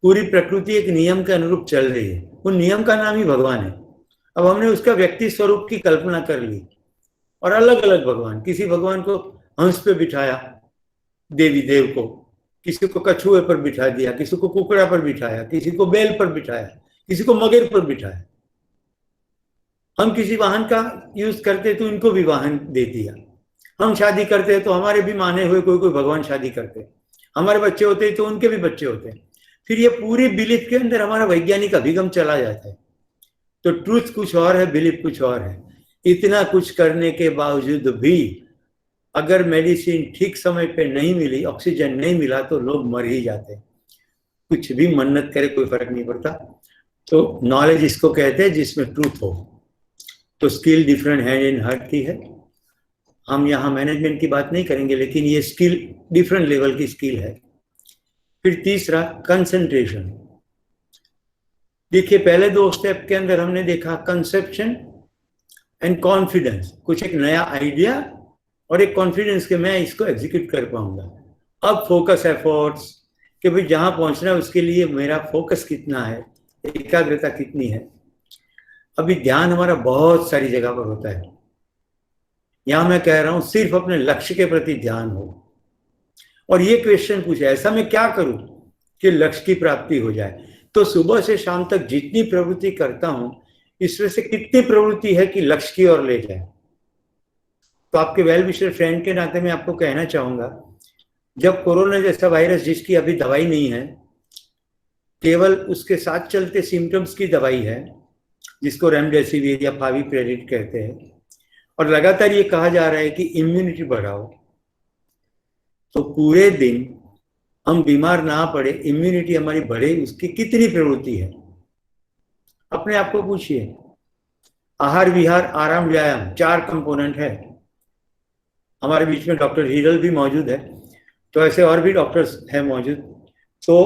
पूरी प्रकृति एक नियम के अनुरूप चल रही है, वो नियम का नाम ही भगवान है। अब हमने उसका व्यक्ति स्वरूप की कल्पना कर ली और अलग अलग भगवान, किसी भगवान को हंस पे बिठाया, देवी देव को, किसी को कछुए पर बिठा दिया, किसी को कुकड़ा पर बिठाया, किसी को बैल पर बिठाया, किसी को मगर पर बिठाया। हम किसी वाहन का यूज करते तो इनको भी वाहन दे दिया। हम शादी करते हैं तो हमारे भी माने हुए कोई भगवान शादी करते, हमारे बच्चे होते हैं तो उनके भी बच्चे होते हैं। फिर ये पूरी बिलीफ के अंदर हमारा वैज्ञानिक अभिगम चला जाता है। तो ट्रूथ कुछ और है, बिलीफ कुछ और है। इतना कुछ करने के बावजूद भी अगर मेडिसिन ठीक समय पे नहीं मिली, ऑक्सीजन नहीं मिला, तो लोग मर ही जाते। कुछ भी मन्नत करे कोई फर्क नहीं पड़ता। तो नॉलेज इसको कहते हैं जिसमें ट्रूथ हो। तो skill different hand in heart की है। हम यहाँ मैनेजमेंट की बात नहीं करेंगे, लेकिन ये स्किल डिफरेंट लेवल की स्किल है। फिर तीसरा, कंसंट्रेशन। देखिए, पहले 2 स्टेप के अंदर हमने देखा कंसेप्शन एंड कॉन्फिडेंस, कुछ एक नया आइडिया और एक कॉन्फिडेंस कि मैं इसको एग्जीक्यूट कर पाऊंगा। अब फोकस एफर्ट्स कि भाई जहां पहुंचना है उसके लिए मेरा फोकस कितना है, एकाग्रता कितनी है। अभी ध्यान हमारा बहुत सारी जगह पर होता है। यहां मैं कह रहा हूं सिर्फ अपने लक्ष्य के प्रति ध्यान हो और ये क्वेश्चन पूछे, ऐसा मैं क्या करूं कि लक्ष्य की प्राप्ति हो जाए। तो सुबह से शाम तक जितनी प्रवृत्ति करता हूं, इसमें से कितनी प्रवृत्ति है कि लक्ष्य की ओर ले जाए। तो आपके वेल विशर फ्रेंड के नाते मैं आपको कहना चाहूंगा, जब कोरोना जैसा वायरस जिसकी अभी दवाई नहीं है, केवल उसके साथ चलते सिम्टम्स की दवाई है, जिसको रेमडेसिविर या फाविपिराविर कहते हैं, और लगातार ये कहा जा रहा है कि इम्यूनिटी बढ़ाओ, तो पूरे दिन हम बीमार ना पड़े, इम्यूनिटी हमारी बढ़े, उसकी कितनी प्रवृत्ति है अपने आप को पूछिए। आहार, विहार, आराम, व्यायाम, 4 कंपोनेंट है। हमारे बीच में डॉक्टर हीरल भी मौजूद है, तो ऐसे और भी डॉक्टर्स हैं मौजूद। तो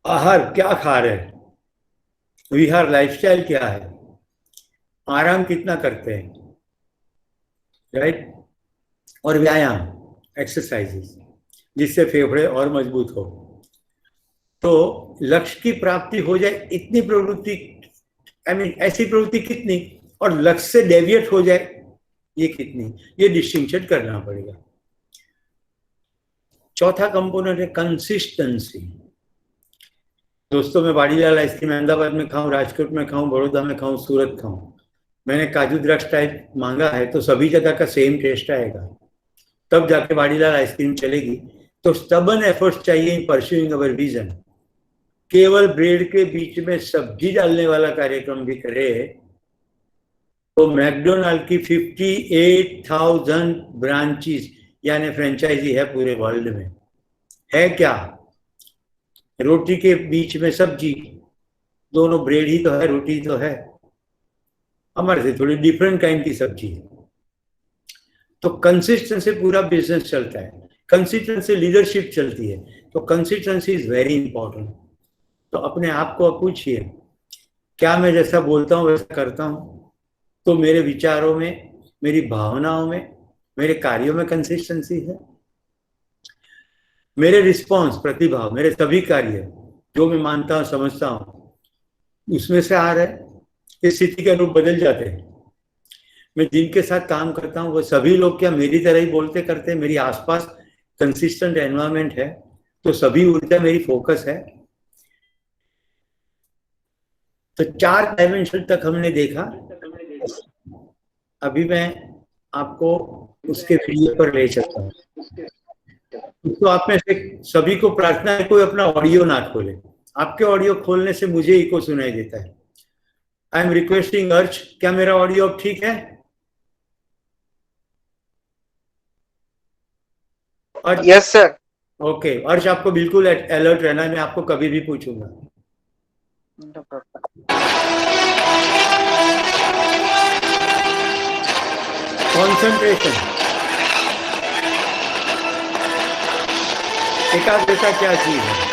आहार क्या खा रहे हैं, विहार लाइफस्टाइल क्या है, आराम कितना करते हैं, राइट, और व्यायाम, एक्सरसाइजेस, जिससे फेफड़े और मजबूत हो। तो लक्ष्य की प्राप्ति हो जाए इतनी प्रवृत्ति, ऐसी प्रवृत्ति कितनी, और लक्ष्य से डेविएट हो जाए ये कितनी, ये डिस्टिंक्शन करना पड़ेगा। चौथा कंपोनेंट है कंसिस्टेंसी। दोस्तों, मैं वाडीलाल आइसक्रीम अहमदाबाद में खाऊं, राजकोट में खाऊं, बड़ौदा में खाऊं, सूरत खाऊं, मैंने काजू द्राक्ष टाइप मांगा है तो सभी जगह का सेम टेस्ट आएगा, तब जाके वाडीलाल आइसक्रीम चलेगी। तो स्टबर्न एफर्ट्स चाहिए इन परस्यूइंग अवर विजन। केवल ब्रेड के बीच में सब्जी डालने वाला कार्यक्रम भी करे तो मैकडोनाल्ड की 58,000 ब्रांचेस यानी फ्रेंचाइजी है पूरे वर्ल्ड में। है क्या? रोटी के बीच में सब्जी, दोनों ब्रेड ही तो है, रोटी तो है, हमारे से थोड़ी डिफरेंट काइंड की सब्जी है। तो कंसिस्टेंसी पूरा बिजनेस चलता है, कंसिस्टेंसी लीडरशिप चलती है। तो कंसिस्टेंसी इज वेरी इंपॉर्टेंट। तो अपने आप को पूछिए, क्या मैं जैसा बोलता हूँ वैसा करता हूँ? तो मेरे विचारों में, मेरी भावनाओं में, मेरे कार्यों में कंसिस्टेंसी है। मेरे रिस्पॉन्स, प्रतिभाव, मेरे सभी कार्य जो मैं मानता हूँ, समझता हूँ, उसमें से आ रहा है। इस स्थिति के अनुरूप बदल जाते हैं। मैं जिनके साथ काम करता हूँ वो सभी लोग क्या मेरी तरह ही बोलते करते हैं? मेरी आसपास कंसिस्टेंट एनवायरनमेंट है तो सभी ऊर्जा मेरी फोकस है। तो 4 डायमेंशन तक हमने देखा। अभी मैं आपको उसके वीडियो पर ले चलता हूँ। तो आप में से सभी को प्रार्थना है कोई अपना ऑडियो ना खोले। आपके ऑडियो खोलने से मुझे इको सुनाई देता है। आई एम रिक्वेस्टिंग अर्च, क्या मेरा ऑडियो अब ठीक है? Yes sir. ओके, अर्च आपको बिल्कुल अलर्ट रहना है, मैं आपको कभी भी पूछूंगा। कॉन्सेंट्रेशन, एकाग्रता क्या चीज है?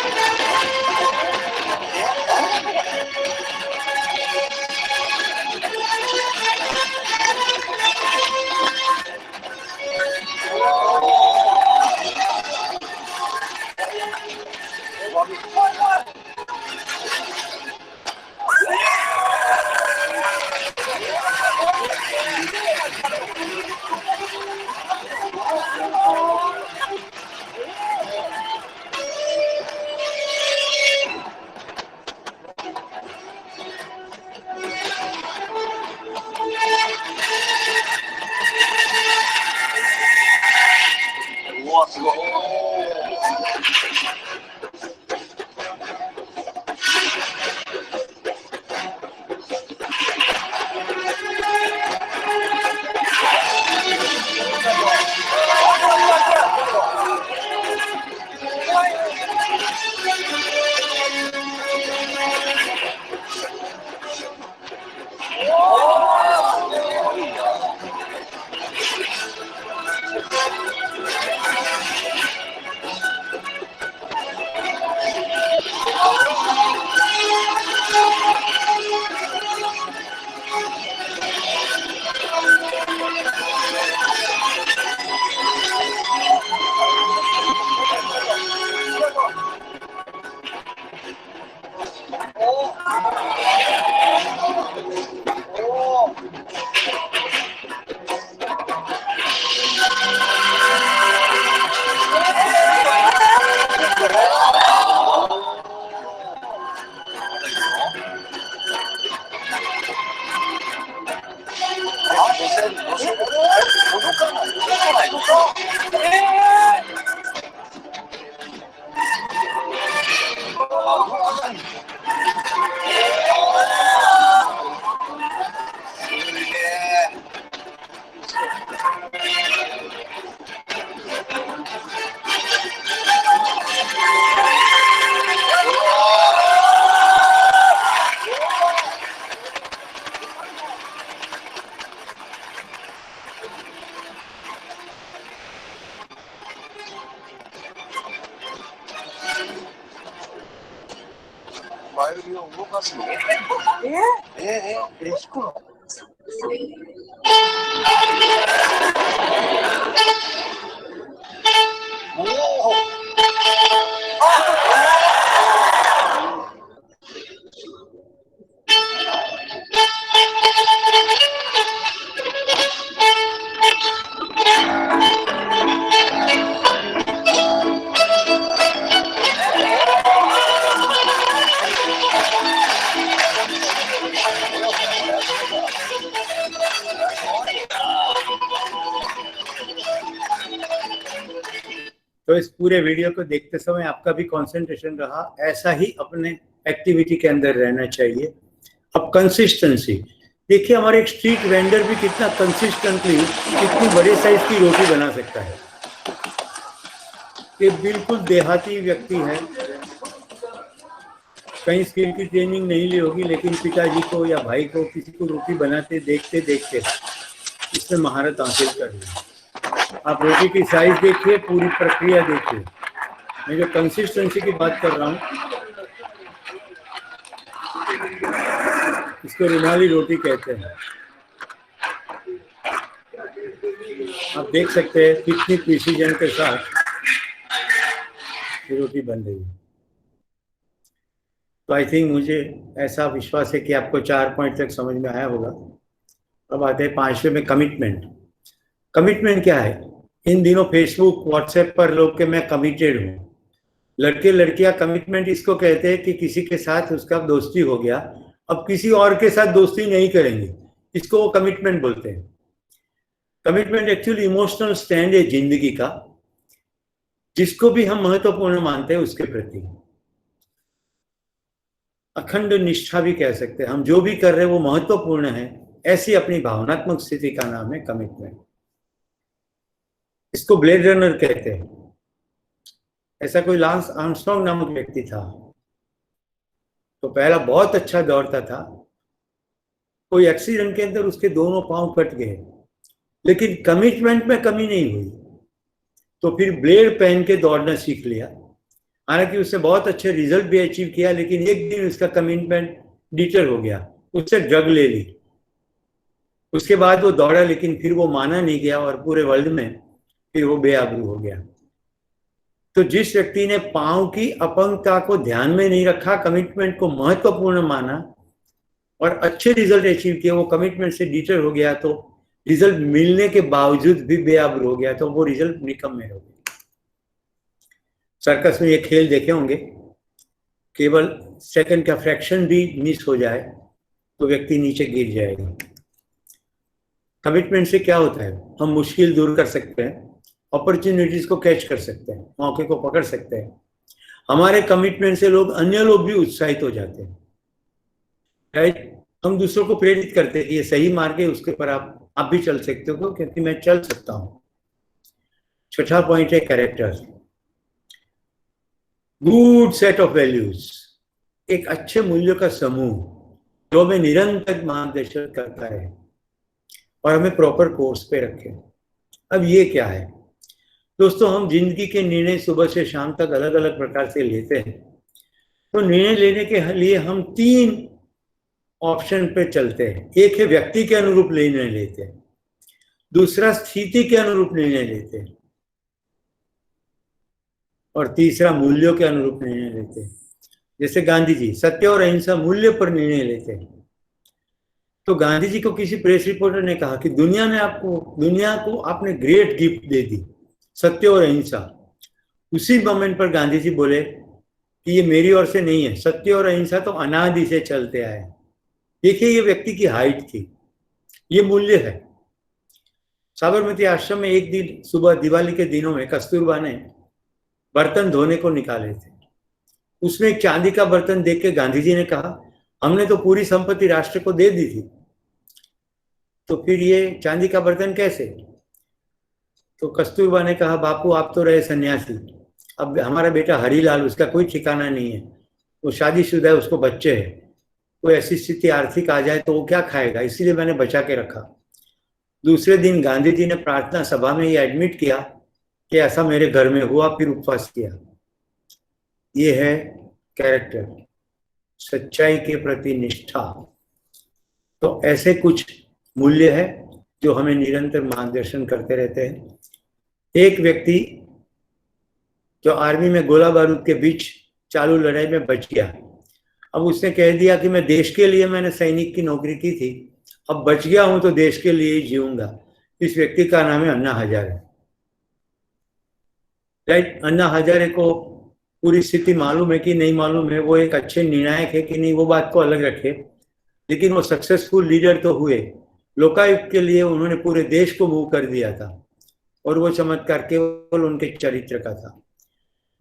तो इस पूरे वीडियो को देखते समय आपका भी कंसंट्रेशन रहा, ऐसा ही अपने एक्टिविटी के अंदर रहना चाहिए। अब कंसिस्टेंसी देखिए, हमारे एक स्ट्रीट वेंडर भी कितना कंसिस्टेंटली कितनी बड़े साइज की रोटी बना सकता है। ये बिल्कुल देहाती व्यक्ति है, कहीं स्किल की ट्रेनिंग नहीं ली होगी, लेकिन पिताजी को या भाई को किसी को रोटी बनाते देखते देखते इसमें महारत हासिल कर ली। आप रोटी की साइज देखिए, पूरी प्रक्रिया देखिए। मैं जो कंसिस्टेंसी की बात कर रहा हूँ, इसको रुमाली रोटी कहते हैं। आप देख सकते हैं कितनी प्रिसीजन के साथ ये रोटी बन रही है। तो आई थिंक मुझे ऐसा विश्वास है कि आपको 4 पॉइंट तक समझ में आया होगा। अब आते हैं 5वें में, कमिटमेंट। कमिटमेंट क्या है? इन दिनों फेसबुक व्हाट्सएप पर लोग के मैं कमिटेड हूँ, लड़के लड़कियां कमिटमेंट इसको कहते हैं कि किसी के साथ उसका दोस्ती हो गया, अब किसी और के साथ दोस्ती नहीं करेंगे, इसको वो कमिटमेंट बोलते हैं। कमिटमेंट एक्चुअली इमोशनल स्टैंड है जिंदगी का, जिसको भी हम महत्वपूर्ण मानते हैं उसके प्रति। अखंड निष्ठा भी कह सकते हैं, हम जो भी कर रहे हैं वो महत्वपूर्ण है, ऐसी अपनी भावनात्मक स्थिति का नाम है कमिटमेंट। इसको ब्लेड रनर कहते हैं। ऐसा कोई लांस आर्मस्ट्रॉन्ग नामक व्यक्ति था, तो पहला बहुत अच्छा दौड़ता था, कोई एक्सीडेंट के अंदर उसके दोनों पांव कट गए, लेकिन कमिटमेंट में कमी नहीं हुई, तो फिर ब्लेड पहन के दौड़ना सीख लिया। हालांकि उसने बहुत अच्छे रिजल्ट भी अचीव किया, लेकिन एक दिन उसका कमिटमेंट डिटर हो गया, उससे ड्रग ले ली। उसके बाद वो दौड़ा, लेकिन फिर वो माना नहीं गया और पूरे वर्ल्ड में फिर वो बेआबरू हो गया। तो जिस व्यक्ति ने पांव की अपंगता को ध्यान में नहीं रखा, कमिटमेंट को महत्वपूर्ण माना और अच्छे रिजल्ट अचीव किए, वो कमिटमेंट से डिटर हो गया, तो रिजल्ट मिलने के बावजूद भी बेआबरू हो गया, तो वो रिजल्ट निकम्मे हो गए। सर्कस में ये खेल देखे होंगे, केवल सेकंड का फ्रैक्शन भी मिस हो जाए तो व्यक्ति नीचे गिर जाएगा। कमिटमेंट से क्या होता है? हम मुश्किल दूर कर सकते हैं, अपॉर्चुनिटीज को कैच कर सकते हैं, मौके को पकड़ सकते हैं। हमारे कमिटमेंट से अन्य लोग भी उत्साहित हो जाते हैं, राइट? हम दूसरों को प्रेरित करते हैं कि ये सही मार्ग है, उसके पर आप भी चल सकते हो क्योंकि मैं चल सकता हूं। 6वां पॉइंट है character. Good set of values, एक अच्छे मूल्यों का समूह जो हमें निरंतर मार्गदर्शन करता है और हमें प्रॉपर कोर्स पे रखे। अब ये क्या है दोस्तों? हम जिंदगी के निर्णय सुबह से शाम तक अलग अलग प्रकार से लेते हैं। तो निर्णय लेने के लिए हम 3 ऑप्शन पे चलते हैं। एक है व्यक्ति के अनुरूप निर्णय लेते हैं, दूसरा स्थिति के अनुरूप निर्णय लेते हैं, और तीसरा मूल्यों के अनुरूप निर्णय लेते हैं। जैसे गांधी जी सत्य और अहिंसा मूल्य पर निर्णय लेते हैं। तो गांधी जी को किसी प्रेस रिपोर्टर ने कहा कि दुनिया को आपने ग्रेट गिफ्ट दे दी, सत्य और अहिंसा। उसी मोमेंट पर गांधी जी बोले कि ये मेरी ओर से नहीं है, सत्य और अहिंसा तो अनादि से चलते आए। देखिए ये व्यक्ति की हाइट थी, ये मूल्य है। साबरमती आश्रम में एक दिन सुबह दिवाली के दिनों में कस्तूरबा ने बर्तन धोने को निकाले थे। उसमें एक चांदी का बर्तन देख के गांधी जी ने कहा, हमने तो पूरी संपत्ति राष्ट्र को दे दी थी, तो फिर ये चांदी का बर्तन कैसे? तो कस्तूरबा ने कहा, बापू आप तो रहे सन्यासी, अब हमारा बेटा हरीलाल, उसका कोई ठिकाना नहीं है, वो शादीशुदा है, उसको बच्चे हैं, कोई ऐसी स्थिति आर्थिक आ जाए तो वो क्या खाएगा, इसीलिए मैंने बचा के रखा। दूसरे दिन गांधी जी ने प्रार्थना सभा में ये एडमिट किया कि ऐसा मेरे घर में हुआ, फिर उपवास किया। ये है कैरेक्टर, सच्चाई के प्रति निष्ठा। तो ऐसे कुछ मूल्य है जो हमें निरंतर मार्गदर्शन करते रहते हैं। एक व्यक्ति जो आर्मी में गोला बारूद के बीच चालू लड़ाई में बच गया, अब उसने कह दिया कि मैं देश के लिए मैंने सैनिक की नौकरी की थी, अब बच गया हूं तो देश के लिए ही जीऊंगा। इस व्यक्ति का नाम है अन्ना हजारे, राइट? अन्ना हजारे को पूरी स्थिति मालूम है कि नहीं मालूम है, वो एक अच्छे निर्णायक है कि नहीं, वो बात को अलग रखे, लेकिन वो सक्सेसफुल लीडर तो हुए। लोकायुक्त के लिए उन्होंने पूरे देश को मूव कर दिया था। और वो चमत्कार केवल उनके चरित्र का था।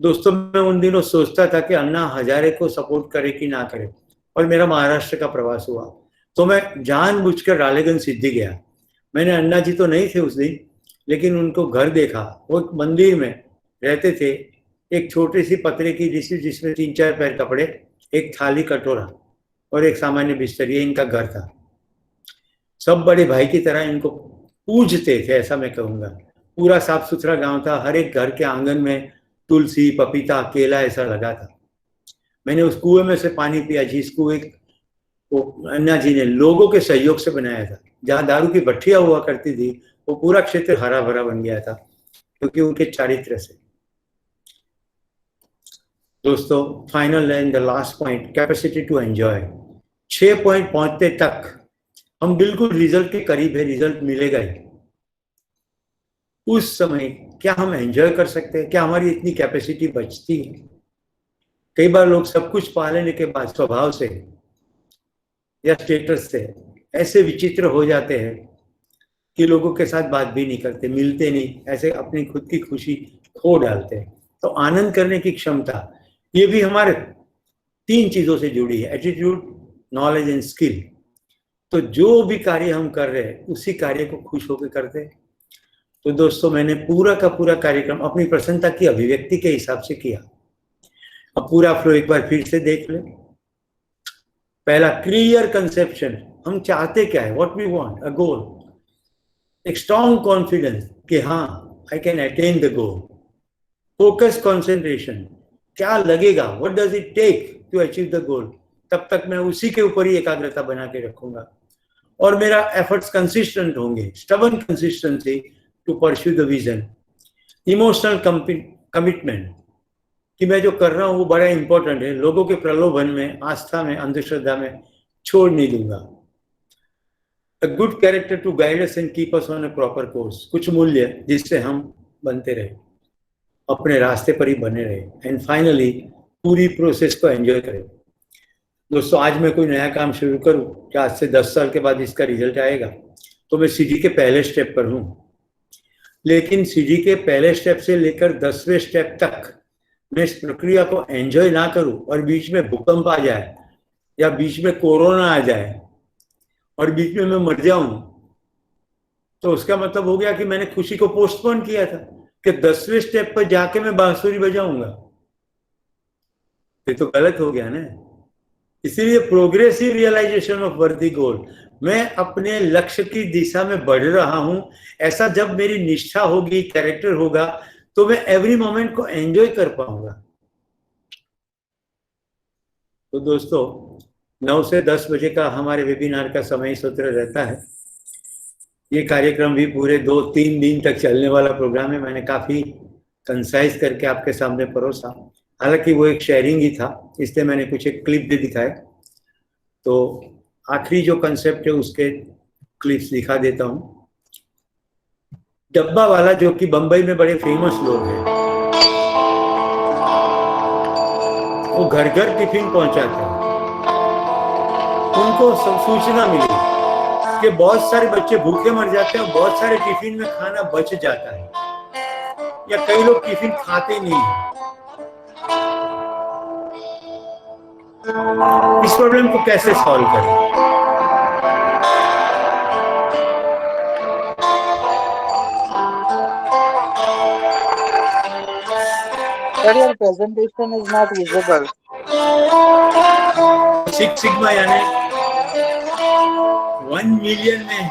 दोस्तों, मैं उन दिनों सोचता था कि अन्ना हजारे को सपोर्ट करे कि ना करे, और मेरा महाराष्ट्र का प्रवास हुआ तो मैं जानबूझकर रालेगंज सिद्धि गया। मैंने अन्ना जी तो नहीं थे उस दिन, लेकिन उनको घर देखा। वो एक मंदिर में रहते थे, एक छोटी सी पतरे की डिशी जिसमें 3-4 पैर कपड़े, एक थाली कटोरा और एक सामान्य बिस्तर, ये इनका घर था। सब बड़े भाई की तरह इनको पूजते थे, ऐसा मैं कहूँगा। पूरा साफ सुथरा गांव था, हर एक घर के आंगन में तुलसी, पपीता, केला ऐसा लगा था। मैंने उस कुएं में से पानी पिया जिस कुएं को अन्ना जी ने लोगों के सहयोग से बनाया था। जहाँ दारू की भट्टियां हुआ करती थी वो पूरा क्षेत्र हरा भरा बन गया था, क्योंकि उनके चारित्र से। दोस्तों, final and the last point, capacity to enjoy. 6 point पहुंचते तक हम बिल्कुल रिजल्ट के करीब है, रिजल्ट मिलेगा ही। उस समय क्या हम एंजॉय कर सकते हैं? क्या हमारी इतनी कैपेसिटी बचती है? कई बार लोग सब कुछ पा लेने के बाद स्वभाव से या स्टेटस से ऐसे विचित्र हो जाते हैं कि लोगों के साथ बात भी नहीं करते, मिलते नहीं, ऐसे अपनी खुद की खुशी खो डालते हैं। तो आनंद करने की क्षमता, ये भी हमारे 3 चीजों से जुड़ी है, एटीट्यूड, नॉलेज एंड स्किल। तो जो भी कार्य हम कर रहे हैं उसी कार्य को खुश होकर करते हैं। तो दोस्तों, मैंने पूरा का पूरा कार्यक्रम अपनी प्रसन्नता की अभिव्यक्ति के हिसाब से किया। अब पूरा फ्लो एक बार फिर से देख लें। पहला, क्लियर कंसेप्शन, हम चाहते क्या है, what we want, a goal. एक स्ट्रॉन्ग कॉन्फिडेंस कि हाँ, I can attain the goal. Focus, concentration, क्या लगेगा, what does it take to achieve the goal, तब तक मैं उसी के ऊपर ही एकाग्रता बना के रखूंगा। और मेरा एफर्ट्स कंसिस्टेंट होंगे, stubborn consistency to pursue the vision. Emotional commitment, कि मैं जो कर रहा हूँ वो बड़ा इंपॉर्टेंट है, लोगों के प्रलोभन में, आस्था में, अंधश्रद्धा में छोड़ नहीं दूंगा। A good character to guide us and keep us on a proper course, कुछ मूल्य जिससे हम बनते रहे, अपने रास्ते पर ही बने रहे। एंड फाइनली, पूरी प्रोसेस को एंजॉय करें। दोस्तों, आज मैं कोई नया काम शुरू करूं कि आज से 10 साल के बाद इसका रिजल्ट आएगा, तो मैं सीढ़ी के पहले स्टेप पर हूं। लेकिन सीढ़ी के पहले स्टेप से लेकर 10वें स्टेप तक मैं इस प्रक्रिया को एंजॉय ना करूं और बीच में भूकंप आ जाए या बीच में कोरोना आ जाए और बीच में मैं मर जाऊं, तो उसका मतलब हो गया कि मैंने खुशी को पोस्टपोन किया था कि 10वें स्टेप पर जाके मैं बांसुरी बजाऊंगा। ये तो गलत हो गया ना। इसीलिए प्रोग्रेसिव रियलाइजेशन ऑफ वर्दी गोल, मैं अपने लक्ष्य की दिशा में बढ़ रहा हूं। ऐसा जब मेरी निष्ठा होगी, कैरेक्टर होगा, तो मैं एवरी मोमेंट को एंजॉय कर पाऊंगा। तो दोस्तों, 9 से 10 बजे का हमारे वेबिनार का समय सूत्र रहता है। ये कार्यक्रम भी पूरे 2-3 दिन तक चलने वाला प्रोग्राम है। मैंने काफी कंसाइज करके आपके सामने परोसा, हालांकि वो एक शेयरिंग ही था, इसलिए मैंने कुछ एक क्लिप भी दिखाए। तो आखिरी जो कंसेप्ट है उसके क्लिप्स दिखा देता हूँ। डब्बा वाला, जो कि बंबई में बड़े फेमस लोग हैं, वो घर घर टिफिन पहुंचाते हैं। उनको सूचना मिली कि बहुत सारे बच्चे भूखे मर जाते हैं और बहुत सारे टिफिन में खाना बच जाता है, या कई लोग टिफिन खाते नहीं है। इस प्रॉब्लम को कैसे सॉल्व करें? Sir, your presentation is not visible. 6 sigma यानी 1 मिलियन में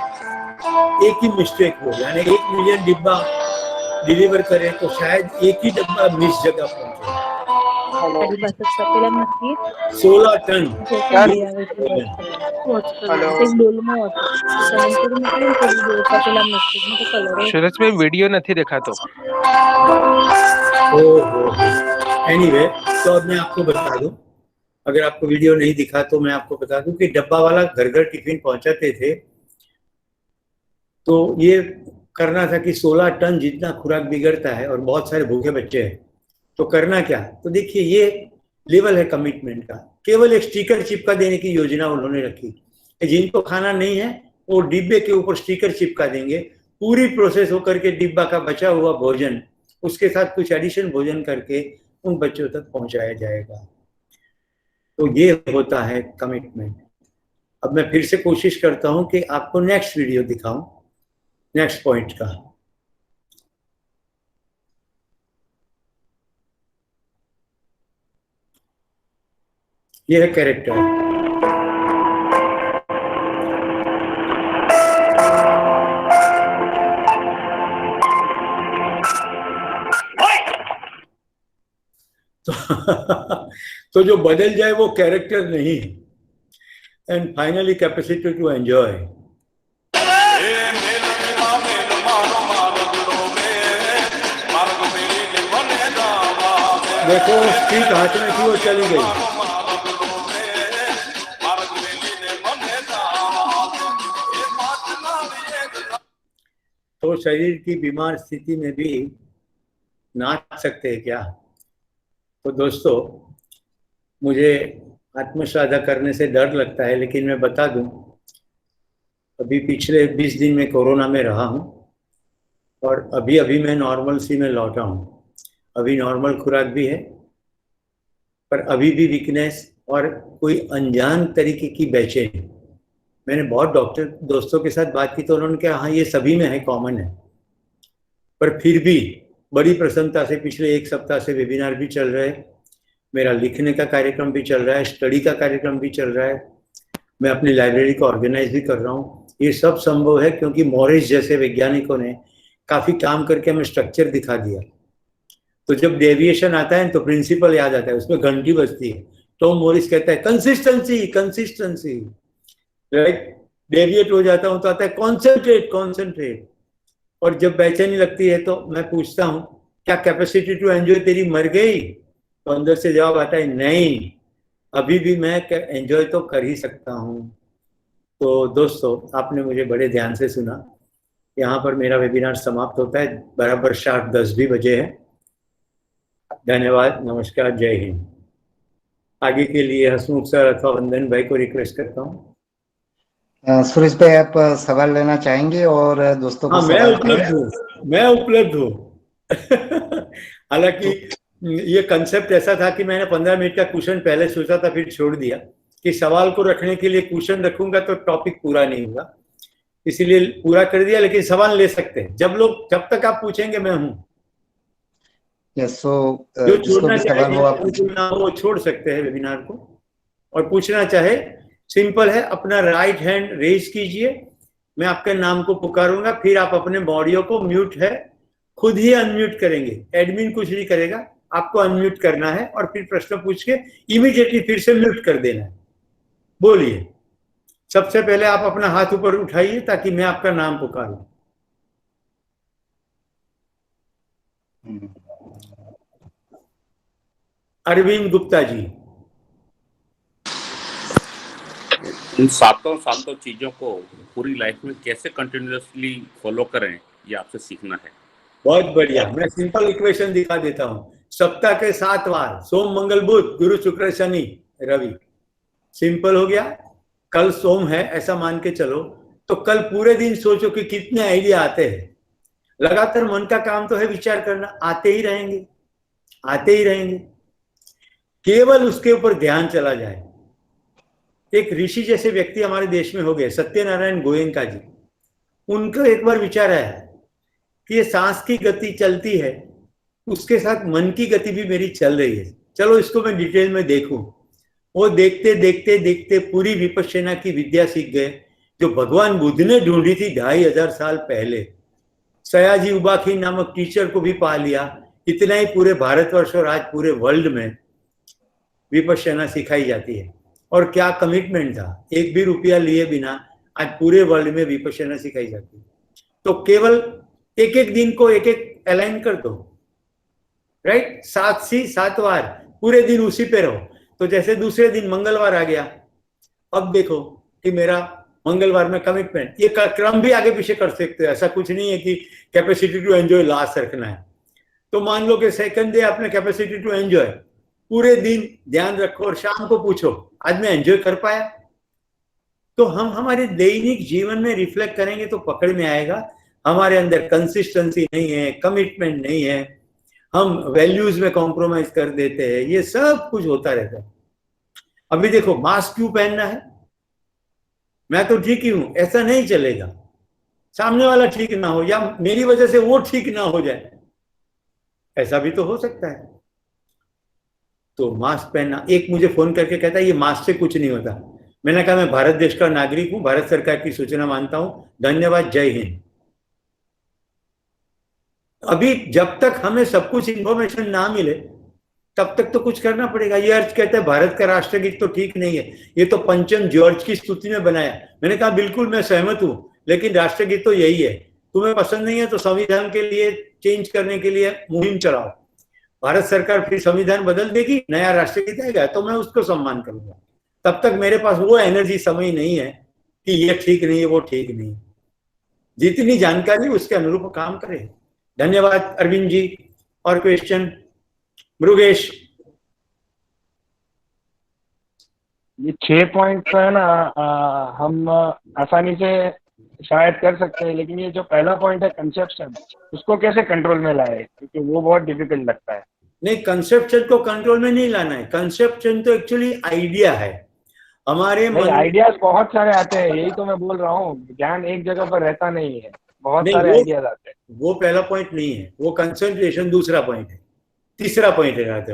एक ही मिस्टेक हो, यानी 1 मिलियन डिब्बा डिलीवर करें तो शायद एक ही डब्बा मिस जगह पहुंचे। 16 टन। सूरज में वीडियो नहीं देखा तो। एनीवे, तो अब मैं आपको बता दूं, अगर आपको वीडियो नहीं दिखा तो मैं आपको बता दूं कि डब्बा वाला घर घर टिफिन पहुंचाते थे। तो ये करना था कि 16 टन जितना खुराक बिगड़ता है और बहुत सारे भूखे बच्चे हैं, तो करना क्या? तो देखिए, ये लेवल है कमिटमेंट का। केवल एक स्टिकर चिपका देने की योजना उन्होंने रखी कि जिनको खाना नहीं है वो डिब्बे के ऊपर स्टिकर चिपका देंगे, पूरी प्रोसेस होकर के डिब्बा का बचा हुआ भोजन उसके साथ कुछ एडिशन भोजन करके उन बच्चों तक पहुंचाया जाएगा। तो ये होता है कमिटमेंट। अब मैं फिर से कोशिश करता हूं कि आपको नेक्स्ट वीडियो दिखाऊं, नेक्स्ट पॉइंट का। ये है कैरेक्टर। तो जो बदल जाए वो कैरेक्टर नहीं, and finally capacity to enjoy. देखो ठीक हाथ में थी वो चली गई। तो शरीर की बीमार स्थिति में भी नाच सकते हैं क्या? तो दोस्तों, मुझे आत्मसाधा करने से डर लगता है, लेकिन मैं बता दूं, अभी पिछले 20 दिन में कोरोना में रहा हूं और अभी मैं नॉर्मल सी में लौटा हूं। अभी नॉर्मल खुराक भी है, पर अभी भी वीकनेस और कोई अनजान तरीके की बेचैनी। मैंने बहुत डॉक्टर दोस्तों के साथ बात की तो उन्होंने कहा हाँ ये सभी में है, कॉमन है। पर फिर भी बड़ी प्रसन्नता से पिछले 1 सप्ताह से वेबिनार भी चल रहे हैं, मेरा लिखने का कार्यक्रम भी चल रहा है, स्टडी का कार्यक्रम भी चल रहा है, मैं अपनी लाइब्रेरी को ऑर्गेनाइज भी कर रहा हूँ। ये सब संभव है क्योंकि मॉरिस जैसे वैज्ञानिकों ने काफी काम करके हमें स्ट्रक्चर दिखा दिया। तो जब डेविएशन आता है तो प्रिंसिपल याद आता है, उसमें घंटी बजती है। टॉम मॉरिस कहता है कंसिस्टेंसी कंसिस्टेंसी, राइट? डेविएट हो जाता हूं तो आता है कॉन्सेंट्रेट कॉन्सेंट्रेट। और जब बेचैनी लगती है तो मैं पूछता हूं क्या कैपेसिटी टू एंजॉय तेरी मर गई? तो अंदर से जवाब आता है नहीं, अभी भी मैं एंजॉय तो कर ही सकता हूं। तो दोस्तों, आपने मुझे बड़े ध्यान से सुना। यहाँ पर मेरा वेबिनार समाप्त होता है, बराबर शार्प 10 भी बजे है। धन्यवाद, नमस्कार, जय हिंद। आगे के लिए हसमुख सर अथवा वंदन भाई को रिक्वेस्ट करता हूँ। सुरेश भाई, आप सवाल लेना चाहेंगे और दोस्तों को? हाँ, मैं उपलब्ध हूँ। हालांकि ये कंसेप्ट ऐसा था कि मैंने 15 मिनट का क्वेश्चन पहले सोचा था, फिर छोड़ दिया कि सवाल को रखने के लिए क्वेश्चन रखूंगा तो टॉपिक पूरा नहीं होगा, इसीलिए पूरा कर दिया। लेकिन सवाल ले सकते हैं जब तक आप पूछेंगे मैं हूँ। यस, सो जो छोड़ना चाहे वो छोड़ सकते हैं वेबिनार को, और पूछना चाहे सिंपल है, अपना राइट हैंड रेज कीजिए, मैं आपके नाम को पुकारूंगा, फिर आप अपने ऑडियो को म्यूट है खुद ही अनम्यूट करेंगे, एडमिन कुछ नहीं करेगा, आपको अनम्यूट करना है और फिर प्रश्न पूछ के इमीडिएटली फिर से म्यूट कर देना है। बोलिए, सबसे पहले आप अपना हाथ ऊपर उठाइए ताकि मैं आपका नाम पुकारूं। अरविंद गुप्ता जी। इन सातों चीजों को पूरी लाइफ में कैसे कंटिन्यूअसली फॉलो करें, ये आपसे सीखना है। बहुत बढ़िया, मैं सिंपल इक्वेशन दिखा देता हूँ। सप्ताह के 7 बार, सोम मंगल बुध गुरु शुक्र शनि रवि। सिंपल हो गया। कल सोम है ऐसा मान के चलो, तो कल पूरे दिन सोचो कि कितने आइडिया आते हैं। लगातार मन का काम तो है विचार करना, आते ही रहेंगे आते ही रहेंगे, केवल उसके ऊपर ध्यान चला जाए। एक ऋषि जैसे व्यक्ति हमारे देश में हो गए, सत्यनारायण गोयंका जी। उनको एक बार विचार आया कि ये सांस की गति चलती है, उसके साथ मन की गति भी मेरी चल रही है, चलो इसको मैं डिटेल में देखूं। वो देखते देखते देखते पूरी विपश्यना की विद्या सीख गए, जो भगवान बुद्ध ने ढूंढी थी 2500 साल पहले। सयाजी उबाखी नामक टीचर को भी पा लिया। इतना ही पूरे भारतवर्ष और आज पूरे वर्ल्ड में विपश्यना सिखाई जाती है। और क्या कमिटमेंट था, एक भी रुपया लिए बिना आज पूरे वर्ल्ड में विपश्यना सिखाई जाती है। तो केवल एक एक दिन को एक एक अलाइन कर दो, राइट? 7 बार पूरे दिन उसी पे रहो। तो जैसे दूसरे दिन मंगलवार आ गया, अब देखो कि मेरा मंगलवार में कमिटमेंट, ये क्रम भी आगे पीछे कर सकते हो, ऐसा कुछ नहीं है कि कैपेसिटी टू एंजॉय लास्ट रखना है। तो मान लो कि सेकंड डे आपने कैपेसिटी टू एंजॉय, पूरे दिन ध्यान रखो और शाम को पूछो आज मैं एंजॉय कर पाया। तो हम हमारे दैनिक जीवन में रिफ्लेक्ट करेंगे तो पकड़ में आएगा हमारे अंदर कंसिस्टेंसी नहीं है, कमिटमेंट नहीं है, हम वैल्यूज में कॉम्प्रोमाइज कर देते हैं, ये सब कुछ होता रहता है। अभी देखो मास्क क्यों पहनना है, मैं तो ठीक ही हूं, ऐसा नहीं चलेगा। सामने वाला ठीक ना हो या मेरी वजह से वो ठीक ना हो जाए, ऐसा भी तो हो सकता है। तो मास्क पहनना, एक मुझे फोन करके कहता है ये मास्क से कुछ नहीं होता। मैंने कहा मैं भारत देश का नागरिक हूं, भारत सरकार की सूचना मानता हूं, धन्यवाद, जय हिंद। अभी जब तक हमें सब कुछ इंफॉर्मेशन ना मिले तब तक तो कुछ करना पड़ेगा। ये अर्थ कहता है भारत का राष्ट्रगीत तो ठीक नहीं है, ये तो पंचम जॉर्ज की स्तुति में बनाया। मैंने कहा बिल्कुल मैं सहमत हूं, लेकिन राष्ट्रगीत तो यही है। तुम्हें पसंद नहीं है तो संविधान के लिए चेंज करने के लिए मुहिम चलाओ। भारत सरकार फिर संविधान बदल देगी, नया राष्ट्रगीत आएगा तो मैं उसको सम्मान करूंगा। तब तक मेरे पास वो एनर्जी समय नहीं है कि ये ठीक नहीं है वो ठीक नहीं है। जितनी जानकारी उसके अनुरूप काम करें। धन्यवाद अरविंद जी। और क्वेश्चन मृगेश? ये 6 पॉइंट है ना, हम आसानी से शायद कर सकते हैं, लेकिन ये जो पहला पॉइंट है कंसेप्शन, उसको कैसे कंट्रोल में लाए, क्योंकि वो बहुत डिफिकल्ट लगता है। नहीं, कंसेप्शन को कंट्रोल में नहीं लाना है। कंसेप्शन तो एक्चुअली आइडिया है हमारे मन। आइडियाज बहुत सारे आते हैं, यही तो मैं बोल रहा हूँ, ध्यान एक जगह पर रहता नहीं है, बहुत नहीं, सारे आइडियाज आते हैं। वो पहला पॉइंट नहीं है, वो कंसंट्रेशन दूसरा पॉइंट है, तीसरा पॉइंट है रात।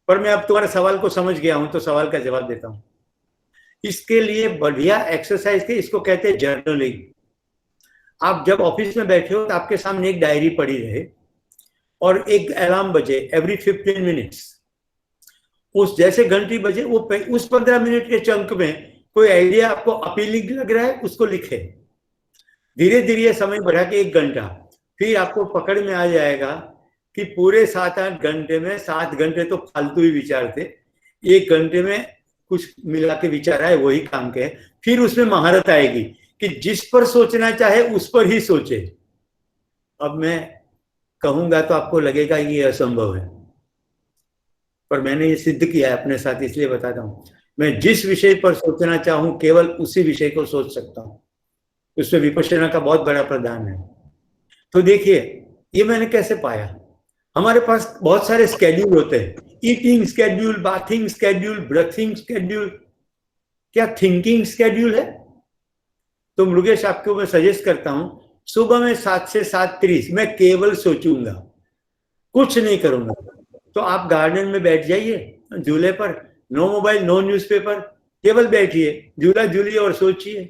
पर मैं अब तुम्हारे सवाल को समझ गया हूं तो सवाल का जवाब देता हूं। इसके लिए बढ़िया एक्सरसाइज थी, इसको कहते हैं जर्नलिंग। आप जब ऑफिस में बैठे हो तो आपके सामने एक डायरी पड़ी रहे और एक अलार्म बजे एवरी 15 मिनट्स। उस जैसे घंटी बजे वो उस 15 मिनट के चंक में कोई आइडिया आपको अपीलिंग लग रहा है उसको लिखे। धीरे धीरे समय बढ़ा के 1 घंटा, फिर आपको पकड़ में आ जाएगा कि पूरे 7-8 घंटे में 7 घंटे तो फालतू ही विचार थे, 1 घंटे में कुछ मिला के विचार आए वही काम के। फिर उसमें महारत आएगी कि जिस पर सोचना चाहे उस पर ही सोचे। अब मैं कहूंगा तो आपको लगेगा ये असंभव है, पर मैंने ये सिद्ध किया है अपने साथ, इसलिए बताता हूं। मैं जिस विषय पर सोचना चाहूं केवल उसी विषय को सोच सकता हूं, उसमें विपश्यना का बहुत बड़ा प्रदान है। तो देखिए ये मैंने कैसे पाया। हमारे पास बहुत सारे स्केड्यूल होते हैं, eating schedule, bathing schedule, breathing schedule, क्या थिंकिंग स्केड्यूल है? तो मृगेश आपको मैं सजेस्ट करता हूं, सुबह में 7 से 7:30 मैं केवल सोचूंगा, कुछ नहीं करूंगा। तो आप गार्डन में बैठ जाइए झूले पर, नो मोबाइल नो न्यूज़पेपर, केवल बैठिए, झूला झूलिए और सोचिए।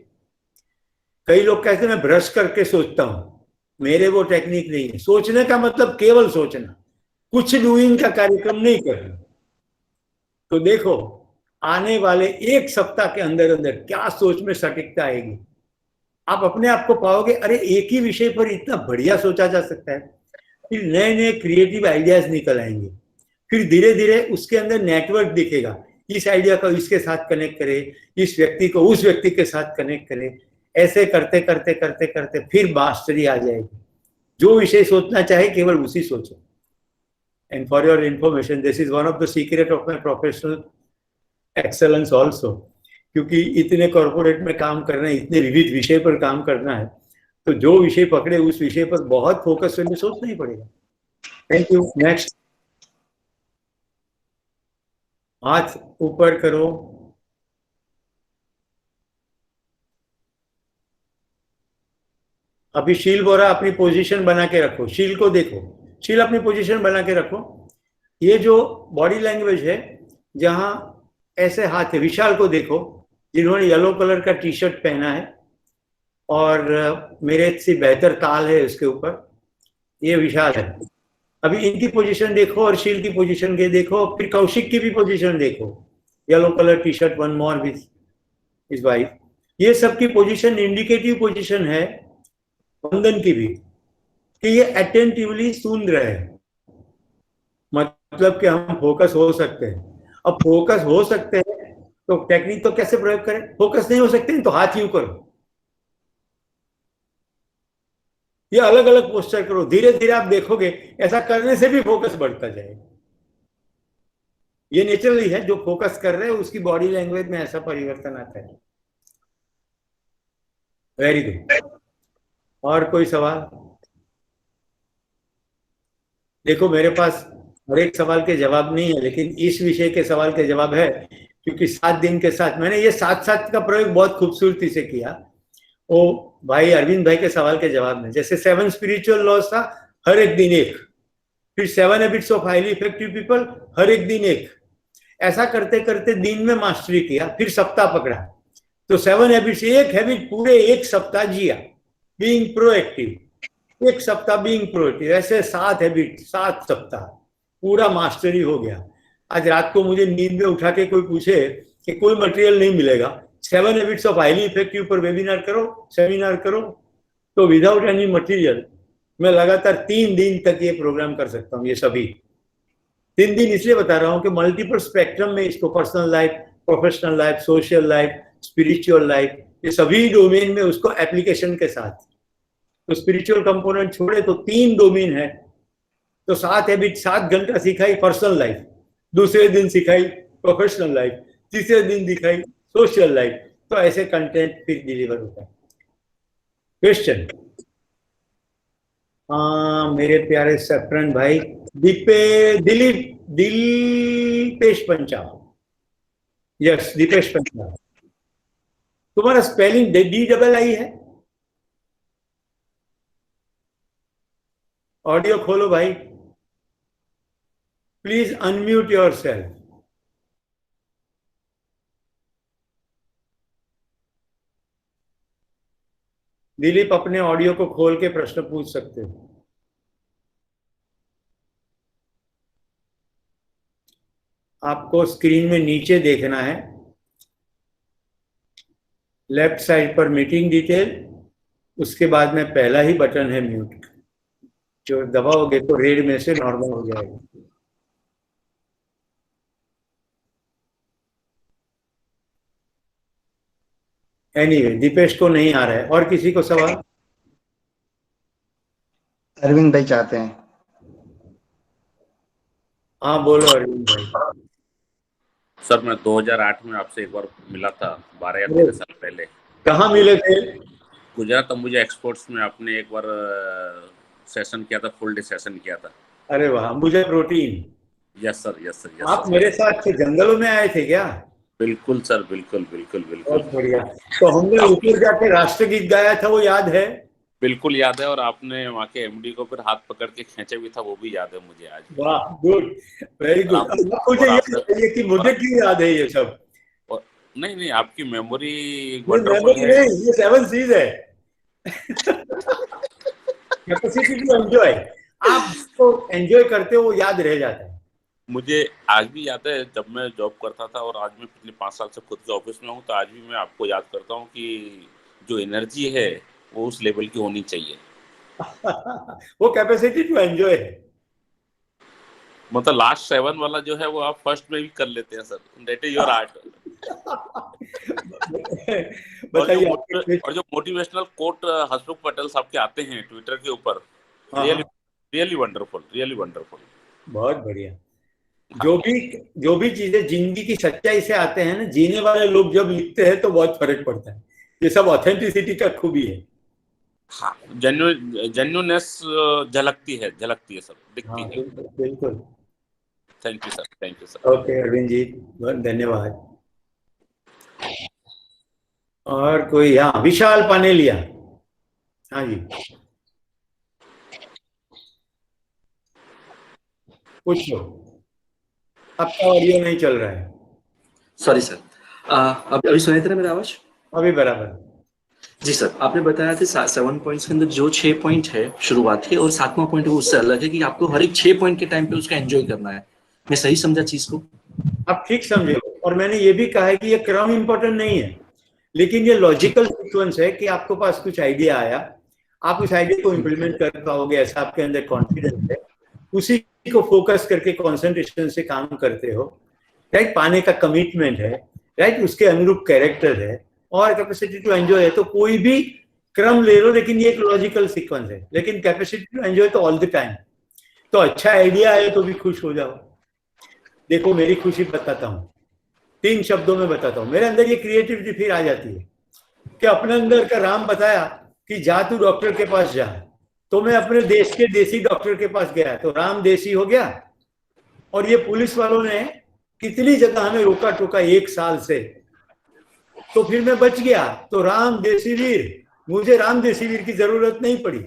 कई लोग कहते हैं मैं ब्रश करके सोचता हूं, मेरे वो टेक्निक नहीं है। सोचने का मतलब केवल सोचना, कुछ डूइंग का कार्यक्रम नहीं करना। तो देखो आने वाले 1 सप्ताह के अंदर अंदर क्या सोच में सटीकता आएगी। आप अपने आप को पाओगे, अरे एक ही विषय पर इतना बढ़िया सोचा जा सकता है। फिर नए नए क्रिएटिव आइडियाज निकल आएंगे। फिर धीरे धीरे उसके अंदर नेटवर्क दिखेगा, इस आइडिया को इसके साथ कनेक्ट करे, इस व्यक्ति को उस व्यक्ति के साथ कनेक्ट करे। ऐसे करते करते करते करते फिर मास्टरी आ जाएगी। जो विषय सोचना चाहे केवल उसी सोचो। And for your information, this is one of the secret of my professional excellence also. क्योंकि इतने कॉर्पोरेट में काम करना है, इतने विविध विषय पर काम करना है, तो जो विषय पकड़े उस विषय पर बहुत फोकस करके सोचना ही पड़ेगा। Thank you. नेक्स्ट, हाथ ऊपर करो। अभी शील बोरा अपनी पोजीशन बना के रखो, शील को देखो, शील अपनी पोजीशन बना के रखो। ये जो बॉडी लैंग्वेज है, जहां ऐसे हाथ है, विशाल को देखो जिन्होंने येलो कलर का टी शर्ट पहना है और मेरे से बेहतर ताल है उसके ऊपर, ये विशाल है। अभी इनकी पोजीशन देखो और शील की पोजीशन के देखो, फिर कौशिक की भी पोजीशन देखो, yellow colour T shirt, one more with his wife. ये सबकी पोजीशन इंडिकेटिव पोजीशन है वंदन की भी, कि ये अटेंटिवली सुन रहे हैं, मतलब कि हम फोकस हो सकते हैं। अब फोकस हो सकते हैं तो टेक्निक तो कैसे प्रयोग करें? फोकस नहीं हो सकते तो हाथ यूं करो, ये अलग अलग पोस्चर करो। धीरे धीरे आप देखोगे ऐसा करने से भी फोकस बढ़ता जाएगा। ये नेचुरली है, जो फोकस कर रहे हैं उसकी बॉडी लैंग्वेज में ऐसा परिवर्तन आता है। Very good. और कोई सवाल? देखो मेरे पास हर एक सवाल के जवाब नहीं है, लेकिन इस विषय के सवाल के जवाब है, क्योंकि 7 दिन के साथ मैंने ये 7-7 का प्रयोग बहुत खूबसूरती से किया। वो भाई अरविंद भाई के सवाल के जवाब में, जैसे 7 स्पिरिचुअल लॉज था, हर एक दिन एक, फिर 7 habits of highly effective people, हर एक दिन एक, ऐसा करते करते दिन में मास्टरी किया, फिर सप्ताह पकड़ा, तो 7 हैबिट्स, एक हैबिट पूरे एक सप्ताह जिया, बीइंग प्रोएक्टिव, एक सप्ताह बीइंग प्रोएक्टिव, ऐसे 7 हैबिट 7 सप्ताह, पूरा मास्टरी हो गया। आज रात को मुझे नींद में उठा के कोई पूछे कि कोई मटेरियल नहीं मिलेगा, 7 हैबिट्स ऑफ हाईली इफेक्टिव पर वेबिनार करो, सेमिनार करो, तो विदाउट एनी मटेरियल मैं लगातार 3 दिन तक ये प्रोग्राम कर सकता हूँ। ये सभी 3 दिन इसलिए बता रहा हूँ कि मल्टीपल स्पेक्ट्रम में इसको, personal life, professional life, social life, spiritual life, ये सभी डोमेन में उसको एप्लीकेशन के साथ, तो स्पिरिचुअल कंपोनेंट छोड़े तो 3 डोमेन है, तो 7 हैबिट 7 घंटा सिखाई पर्सनल लाइफ, दूसरे दिन सिखाई प्रोफेशनल लाइफ, तीसरे दिन दिखाई सोशल लाइफ, तो ऐसे कंटेंट फिर डिलीवर होता है। क्वेश्चन? मेरे प्यारे सफरन भाई, दिलीपेश पंचाल, यस दीपेश पंचाल, तुम्हारा स्पेलिंग DII है? ऑडियो खोलो भाई, प्लीज अनम्यूट योरसेल्फ। दिलीप अपने ऑडियो को खोल के प्रश्न पूछ सकते हो। आपको स्क्रीन में नीचे देखना है, लेफ्ट साइड पर मीटिंग डिटेल, उसके बाद में पहला ही बटन है म्यूट, जो दबाओगे तो रेड में से नॉर्मल हो जाएगा। एनीवे, दीपेश को नहीं आ रहा है। और किसी को सवाल? अरविंद भाई चाहते हैं। हाँ बोलो अरविंद भाई। सर मैं 2008 में आपसे एक बार मिला था, 12 या 13 साल पहले। कहाँ मिले थे? गुजरात अंबुजा एक्सपोर्ट्स में आपने एक बार सेशन किया था, फुल डे सेशन किया था। अरे वाह, Ambuja protein. Yes sir, yes sir, yes. आप मेरे साथ जंगलों में आए थे क्या? बिल्कुल सर, बिल्कुल बिल्कुल बिल्कुल। बहुत बढ़िया। तो हमने ऊपर जाके राष्ट्रगीत गाया था, वो याद है? बिल्कुल याद है, और आपने वहाँ के एमडी को फिर हाथ पकड़ के खींचा भी था, वो भी याद है मुझे आज। वाह, गुड, वेरी गुड। मुझे ये बताइए कि मुझे क्यों याद है ये सब? नहीं नहीं, आपकी मेमोरी मेमोरी नहीं, ये 7 C's है। कैपेसिटी टू एंजॉय, आप तो एंजॉय करते हो, वो याद रह जाता है। मुझे आज भी याद है, जब मैं जॉब करता था और आज मैं पिछले 5 साल से खुद के ऑफिस में हूँ, तो आज भी मैं आपको याद करता हूँ कि जो एनर्जी है वो उस लेवल की होनी चाहिए। वो कैपेसिटी टू एंजॉय है। मतलब लास्ट 7 वाला जो है वो आप फर्स्ट में भी कर लेते हैं sir, that is your art. बताइए। और जो मोटिवेशनल कोट हसमुख पटेल साहब के आते हैं ट्विटर के ऊपर, रियली वंडरफुल, रियली वंडरफुल। बहुत बढ़िया। जो भी चीजें जिंदगी की सच्चाई से आते हैं ना, जीने वाले लोग जब लिखते हैं तो बहुत फर्क पड़ता है। ये सब ऑथेंटिसिटी का खूबी है। हाँ, जेन्युइननेस झलकती है सब, दिखती है। बिल्कुल। Thank you sir, thank you sir. Okay Arvind ji, बहुत धन्यवाद। और कोई? हाँ, विशाल पानेलिया। हाँ जी, पूछो। आपका ऑडियो नहीं चल रहा है। सॉरी सर, अभी सुनाई दे रहा है मेरा आवाज? अभी बराबर। जी सर, आपने बताया था 7 पॉइंट्स के अंदर जो 6 पॉइंट है शुरुआत के, और 7वां पॉइंट वो उससे अलग है कि आपको हर एक 6 पॉइंट के टाइम पे उसका एंजॉय करना है। मैं सही समझा चीज को? आप ठीक समझे। और मैंने ये भी कहा है कि ये क्रम इंपॉर्टेंट नहीं है, लेकिन ये लॉजिकल सीक्वेंस है कि आपके पास कुछ आइडिया आया, आप उस आइडिया को इम्प्लीमेंट कर पाओगे, ऐसा आपके अंदर कॉन्फिडेंस है, उसी को फोकस करके कंसंट्रेशन से काम करते हो, राइट? पाने का कमिटमेंट है, राइट? उसके अनुरूप कैरेक्टर है और कैपेसिटी टू एंजॉय है। तो कोई भी क्रम ले लो, लेकिन ये एक लॉजिकल सीक्वेंस है। लेकिन कैपेसिटी टू एंजॉय तो ऑल द टाइम। तो अच्छा आइडिया आए तो भी खुश हो जाओ। देखो मेरी खुशी बताता हूँ, 3 शब्दों में बताता हूँ। मेरे अंदर ये क्रिएटिविटी फिर आ जाती है कि अपने अंदर का राम बताया कि जा तू डॉक्टर के पास जा। तो मैं अपने देश के देसी डॉक्टर के पास गया, तो राम देसी हो गया। और ये पुलिस वालों ने कितनी जगह हमें रोका टोका 1 साल से, तो फिर मैं बच गया। तो राम देसी वीर, मुझे राम देसी वीर की जरूरत नहीं पड़ी।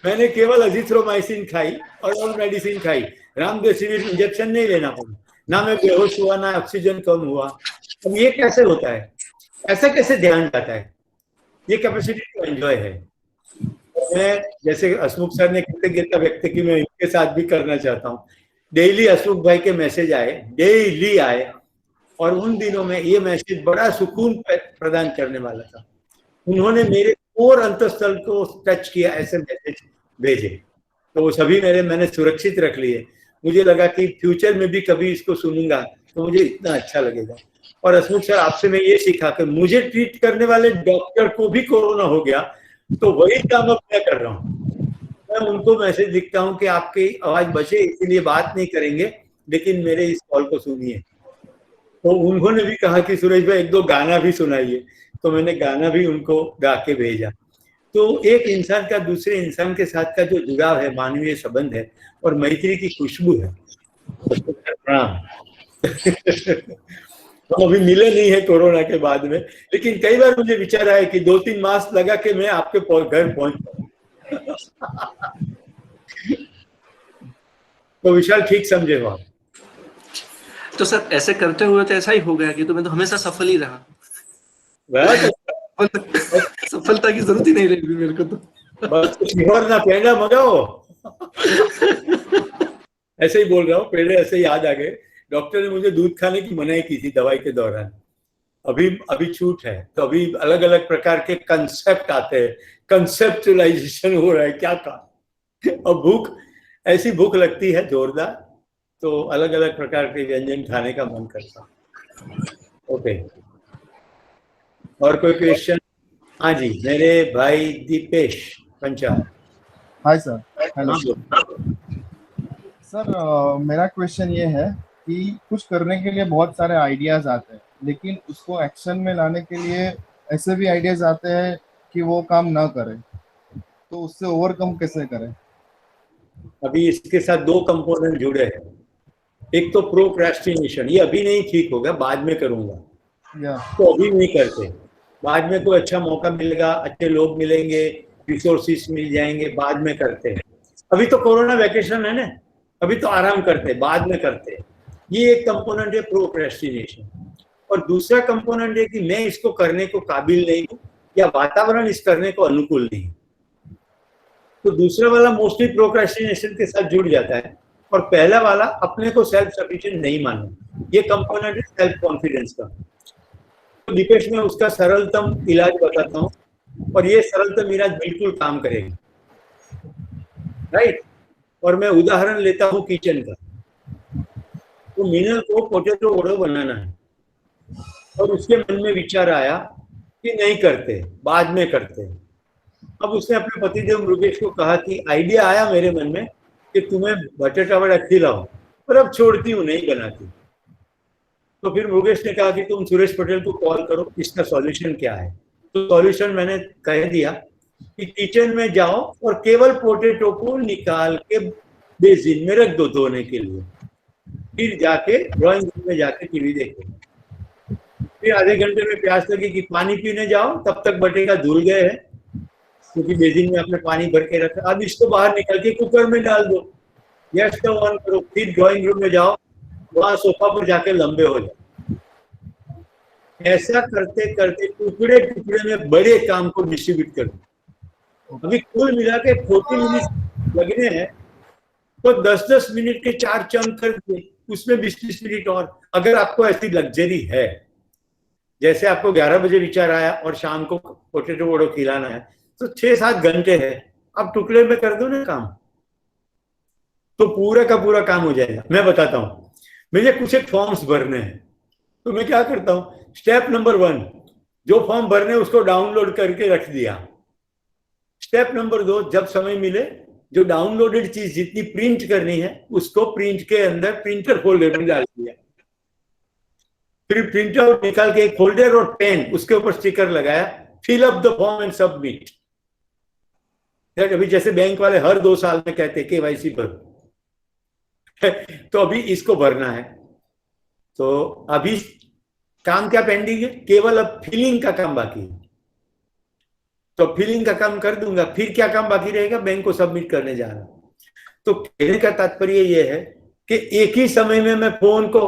मैंने केवल अजिथ्रोमाइसिन खाई और मेडिसिन खाई, राम देसी वीर इंजेक्शन नहीं लेना पड़ा, ना मैं बेहोश हुआ, ना ऑक्सीजन कम हुआ। अब ये कैसे होता है, ऐसा कैसे ध्यान जाता है? ये कैपेसिटी टू एंजॉय है। मैं जैसे हसमुख सर ने कृतज्ञता व्यक्त की, मैं इनके साथ भी करना चाहता हूँ। डेली हसमुख भाई के मैसेज आए, डेली आए, और उन दिनों में ये मैसेज बड़ा सुकून प्रदान करने वाला था। उन्होंने मेरे और अंतस्थल को टच किया, ऐसे मैसेज भेजे, तो वो सभी मैंने सुरक्षित रख लिए। मुझे लगा कि फ्यूचर में भी कभी इसको सुनूंगा तो मुझे इतना अच्छा लगेगा। और हसमुख सर, आपसे मैं ये सीखा कि मुझे ट्रीट करने वाले डॉक्टर को भी कोरोना हो गया, तो वही काम अब मैं कर रहा हूँ। मैं उनको मैसेज लिखता हूँ कि आपकी आवाज बचे, इसीलिए बात नहीं करेंगे, लेकिन मेरे इस कॉल को सुनिए। तो उन्होंने भी कहा कि सुरेश भाई 1-2 गाना भी सुनाइए, तो मैंने गाना भी उनको गा के भेजा। तो एक इंसान का दूसरे इंसान के साथ का जो जुड़ाव है, मानवीय संबंध है और मैत्री की खुशबू है। प्रणाम। तो अभी मिले नहीं है कोरोना के बाद में, लेकिन कई बार मुझे विचार आया कि 2-3 मास्क लगा के मैं आपके घर पहुंच जाऊं। तो विशाल ठीक समझे हो आप? तो सर ऐसे करते हुए तो ऐसा ही हो गया कि मैं तो हमेशा सफल ही रहा। सफलता की जरूरत ही नहीं रही मेरे को तो। बस कुछ और ना पेड़ा मंगाओ। ऐसे ही बोल रहा हूँ, पेड़े ऐसे याद आ गए। डॉक्टर ने मुझे दूध खाने की मनाही की थी दवाई के दौरान। अभी छूट है, तो अभी अलग अलग प्रकार के कंसेप्ट आते हैं, कंसेप्चुअलाइजेशन हो रहा है क्या का। और भूख, ऐसी भूख लगती है जोरदार, तो अलग अलग प्रकार के व्यंजन खाने का मन करता। ओके, और कोई क्वेश्चन? हाँ जी, मेरे भाई Deepesh Panchal. Hi sir. Hello sir, मेरा क्वेश्चन ये है कि कुछ करने के लिए बहुत सारे आइडियाज आते हैं, लेकिन उसको एक्शन में लाने के लिए ऐसे भी आइडियाज आते हैं कि वो काम ना करे, तो उससे ओवरकम कैसे करें? अभी इसके साथ 2 कंपोनेंट जुड़े हैं। एक तो प्रोक्रेस्टिनेशन, ये अभी नहीं ठीक होगा, बाद में करूंगा, तो अभी नहीं करते। बाद में कोई अच्छा मौका मिलेगा, अच्छे लोग मिलेंगे, रिसोर्सेस मिल जाएंगे, बाद में करते हैं। अभी तो कोरोना वैकेशन है ना, अभी तो आराम करते हैं, बाद में करते हैं। ये एक कंपोनेंट है प्रोक्रेस्टिनेशन। और दूसरा कंपोनेंट है कि मैं इसको करने को काबिल नहीं हूँ, या वातावरण इस करने को अनुकूल नहीं। तो दूसरा वाला मोस्टली प्रोक्रेस्टिनेशन के साथ जुड़ जाता है, और पहला वाला अपने को सेल्फ सफिशिएंट नहीं मानना। ये कंपोनेंट है सेल्फ कॉन्फिडेंस का। तो दीपेश, में उसका सरलतम इलाज बताता हूँ, और ये सरलतम इलाज बिल्कुल काम करेगा, राइट। और मैं उदाहरण लेता हूँ किचन का। तो मीनल को पोटैटो वड़ो बनाना है, और उसके मन में विचार आया कि नहीं करते, बाद में करते। अब उसने अपने पतिदेव मृगेश को कहा कि आइडिया आया मेरे मन में कि तुम्हें बटेटा वड़ा खिलाओ, पर अब छोड़ती हूँ, नहीं बनाती। तो फिर मृगेश ने कहा कि तुम सुरेश पटेल को कॉल करो, इसका सॉल्यूशन क्या है। तो सॉल्यूशन मैंने कह दिया कि किचन में जाओ और केवल पोटैटो को निकाल के बेसिन में रख दो धोने के लिए, फिर जाके ड्राइंग रूम में जाके टीवी देखो। फिर आधे घंटे में प्यास लगी कि पानी पीने जाओ, तब तक बटेटा धुल गए हैं क्योंकि बेसिन में आपने पानी भर के रखा। अब इसको बाहर निकल के कुकर में डाल दो, गैस स्टव ऑन करो, फिर ड्राइंग रूम में जाओ, वहां सोफा पर जाके लंबे हो जाओ। ऐसा करते करते टुकड़े टुकड़े में बड़े काम को डिस्ट्रीब्यूट कर दो। अभी कुल मिला के 40 मिनट लगने हैं, तो 10-10 मिनट के 4 चंक करके उसमें 20-20 मिनट और। अगर आपको ऐसी लग्जरी है, जैसे आपको 11 बजे विचार आया और शाम को पोटैटो वड़ो खिलाना है, तो 6-7 घंटे है, आप टुकड़े में कर दो ना काम, तो पूरा का पूरा काम हो जाएगा। मैं बताता हूँ, मुझे कुछ एक फॉर्म्स भरने हैं, तो मैं क्या करता हूँ, स्टेप नंबर 1, जो फॉर्म भरने उसको डाउनलोड करके रख दिया। स्टेप नंबर 2, जब समय मिले जो डाउनलोडेड चीज जितनी प्रिंट करनी है उसको प्रिंट के अंदर प्रिंटर फोल्डर में डाल दिया। फिर प्रिंट आउट निकाल के एक फोल्डर और पेन, उसके ऊपर स्टिकर लगाया, fill up the form and submit. अभी जैसे बैंक वाले हर 2 साल में कहते हैं केवाईसी भर, तो अभी इसको भरना है। तो अभी काम क्या पेंडिंग है, केवल अब फिलिंग का काम बाकी है। तो फिलिंग का काम कर दूंगा, फिर क्या काम बाकी रहेगा, बैंक को सबमिट करने जा रहा हूं। तो कहने का तात्पर्य यह है कि एक ही समय में मैं फोन को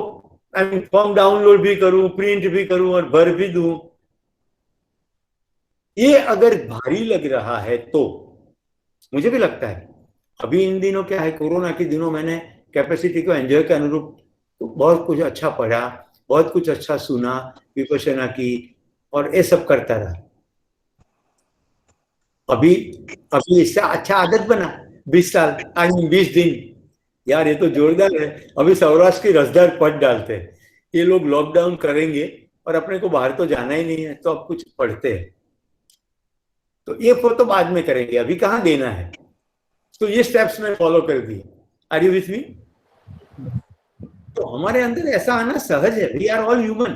फॉर्म डाउनलोड भी करूं, प्रिंट भी करूं और भर भी दूं। ये अगर भारी लग रहा है तो मुझे भी लगता है, अभी इन दिनों क्या है, कोरोना के दिनों मैंने कैपेसिटी को एंजॉय के अनुरूप बहुत कुछ अच्छा पढ़ा, बहुत कुछ अच्छा सुना, विपश्यना की और ये सब करता रहा। अभी इससे अच्छा आदत बना 20 साल, आज 20 दिन, यार ये तो जोरदार है। अभी सौराष्ट्र की रसदार पढ़ डालते हैं, ये लोग लॉकडाउन करेंगे और अपने को बाहर तो जाना ही नहीं है, तो अब कुछ पढ़ते हैं। तो ये तो बाद में करेंगे, अभी कहाँ देना है। तो ये स्टेप्स में फॉलो कर दिए। Are you with me? तो हमारे अंदर ऐसा आना सहज है, we are all human.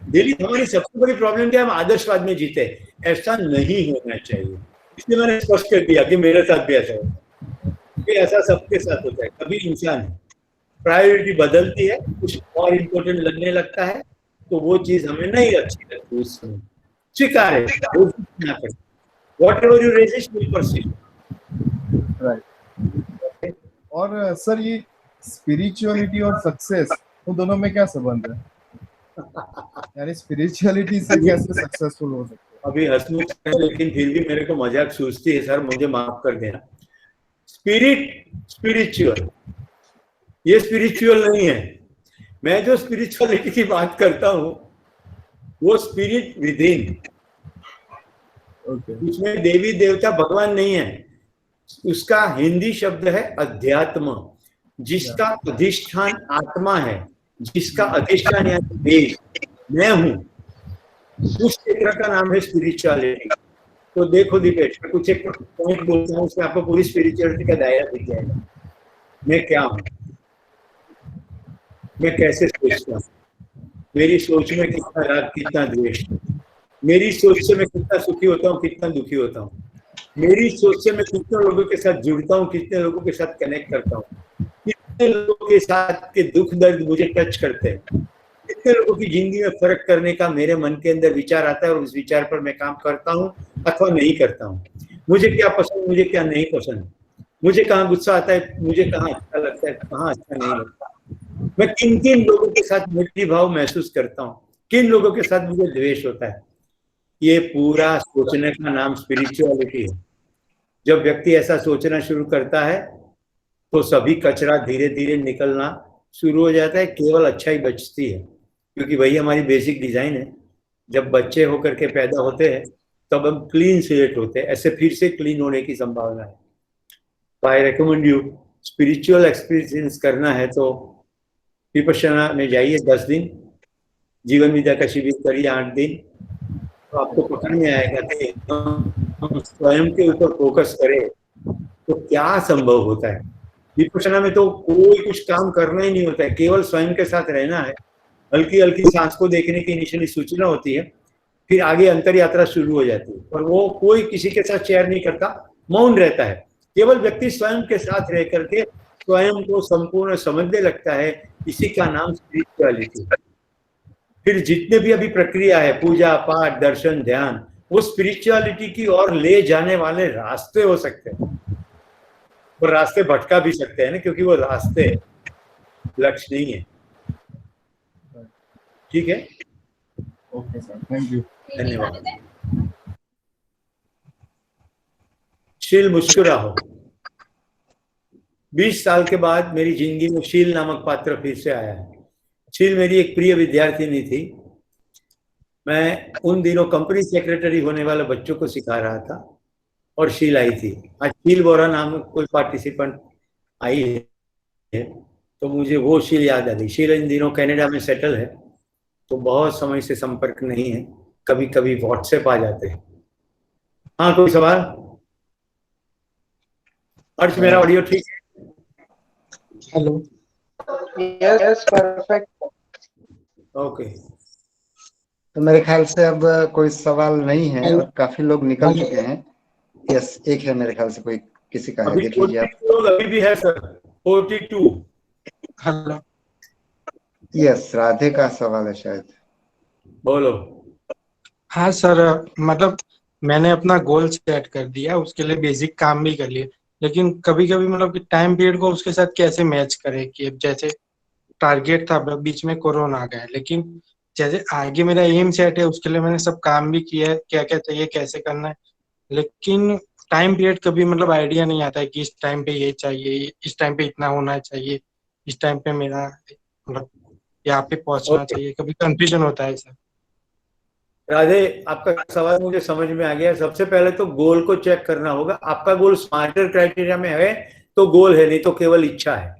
Delhi हमारी सबसे बड़ी प्रॉब्लम क्या है, हम आदर्शवाद में जीते। ऐसा नहीं होना चाहिए, इसलिए मैंने स्पष्ट कर दिया कि मेरे साथ भी ऐसा होता है, ऐसा सबके साथ होता है। कभी इंसान है, प्रायोरिटी बदलती है, कुछ और इम्पोर्टेंट लगने लगता है, तो वो चीज हमें नहीं अच्छी लगती, उस समय स्वीकार है, whatever you resist will persist. Right. और सर ये स्पिरिचुअलिटी और सक्सेस, उन दोनों में क्या संबंध है? यानी स्पिरिचुअलिटी से कैसे सक्सेसफुल हो सकते हैं? अभी हंसमुख है, लेकिन फिर भी मेरे को मजाक सूझती है, सर मुझे माफ कर देना। स्पिरिचुअल, ये स्पिरिचुअल नहीं है। मैं जो स्पिरिचुअलिटी की बात करता हूँ वो स्पिरिट विद इन, उसमें देवी देवता भगवान नहीं है। उसका हिंदी शब्द है अध्यात्म, जिसका अधिष्ठान आत्मा है, जिसका अधिष्ठान यानी देश मैं हूं, उस क्षेत्र का नाम है स्पिरिचुअलिटी। तो देखो दीपेश, मैं कुछ एक पॉइंट बोलता हूँ, उसमें आपको पूरी स्पिरिचुअलिटी का दायरा दिख जाएगा। मैं क्या हूँ, मैं कैसे सोचता हूँ, मेरी सोच में कितना राग, कितना द्वेष, मेरी सोच से मैं कितना सुखी होता हूँ, कितना दुखी होता हूँ, मेरी सोच से मैं कितने लोगों के साथ जुड़ता हूँ, कितने लोगों के साथ कनेक्ट करता हूँ, कितने लोगों के साथ के दुख दर्द मुझे टच करते हैं, कितने लोगों की जिंदगी में फर्क करने का मेरे मन के अंदर विचार आता है और उस विचार पर मैं काम करता हूँ अथवा नहीं करता हूँ। मुझे क्या पसंद, मुझे क्या नहीं पसंद, मुझे कहाँ गुस्सा आता है, मुझे कहाँ अच्छा लगता है, कहाँ अच्छा नहीं लगता, मैं किन किन लोगों के साथ मैत्री भाव महसूस करता हूँ, किन लोगों के साथ मुझे द्वेष होता है। ये पूरा सोचने का नाम स्पिरिचुअलिटी है। जब व्यक्ति ऐसा सोचना शुरू करता है तो सभी कचरा धीरे धीरे निकलना शुरू हो जाता है, केवल अच्छाई बचती है, क्योंकि वही हमारी बेसिक डिजाइन है। जब बच्चे होकर के पैदा होते हैं तब हम क्लीन स्लेट होते हैं, ऐसे फिर से क्लीन होने की संभावना है। तो I recommend you, spiritual experience करना है तो विपश्यना में जाइए 10 दिन, जीवन विद्या का शिविर करिए 8 दिन, तो आपको पकड़ में आएगा कि हम स्वयं के ऊपर फोकस करें तो क्या संभव होता है। विपश्यना में तो कोई कुछ काम करना ही नहीं होता है, केवल स्वयं के साथ रहना है। हल्की हल्की सांस को देखने की इनिशियली सूचना होती है, फिर आगे अंतर यात्रा शुरू हो जाती है, और वो कोई किसी के साथ शेयर नहीं करता, मौन रहता है। केवल व्यक्ति स्वयं के साथ रह करके स्वयं को संपूर्ण समझने लगता है, इसी का नाम स्पिरिचुअलिटी। फिर जितने भी अभी प्रक्रिया है, पूजा पाठ दर्शन ध्यान, वो स्पिरिचुअलिटी की ओर ले जाने वाले रास्ते हो सकते हैं, और रास्ते भटका भी सकते हैं ना, क्योंकि वो रास्ते लक्ष्य नहीं है। ठीक है, ओके सर, थैंक यू, धन्यवाद। शील मुस्कुराओ। 20 साल के बाद मेरी जिंदगी में शील नामक पात्र फिर से आया है। शील मेरी एक प्रिय विद्यार्थिनी थी। मैं उन दिनों कंपनी सेक्रेटरी होने वाले बच्चों को सिखा रहा था और शील आई थी। आज शील बोरा नाम कोई पार्टिसिपेंट आई है तो मुझे वो शील याद आ गई। शील इन दिनों कनाडा में सेटल है, तो बहुत समय से संपर्क नहीं है, कभी कभी व्हाट्सएप आ जाते हैं। हाँ, कोई सवाल? अर्श, मेरा ऑडियो ठीक है? हेलो। Yes, perfect. ओके। तो मेरे ख्याल से अब कोई सवाल नहीं है और काफी लोग निकल चुके हैं। यस, एक है मेरे ख्याल से, कोई किसी का है, अभी देख लीजिए आप। 42 लोग अभी भी है सर, 42। हेलो। यस, राधे का सवाल है शायद। बोलो। हाँ सर, मतलब मैंने अपना गोल सेट कर दिया, उसके लिए बेसिक काम भी कर लिए, लेकिन कभी कभी मतलब कि टाइम पीरियड को उसके साथ कैसे मैच करें कि अब जैसे टारगेट था, बीच में कोरोना आ गया, लेकिन जैसे आगे मेरा एम सेट है, उसके लिए मैंने सब काम भी किया है, क्या क्या चाहिए कैसे करना है, लेकिन टाइम पीरियड कभी मतलब आइडिया नहीं आता है कि इस टाइम पे ये चाहिए, इस टाइम पे इतना होना चाहिए, इस टाइम पे मेरा मतलब यहाँ पे पहुंचना चाहिए, कभी कंफ्यूजन होता है सर। राधे, आपका सवाल मुझे समझ में आ गया। सबसे पहले तो गोल को चेक करना होगा। आपका गोल स्मार्टर क्राइटेरिया में है तो गोल है, नहीं तो केवल इच्छा है।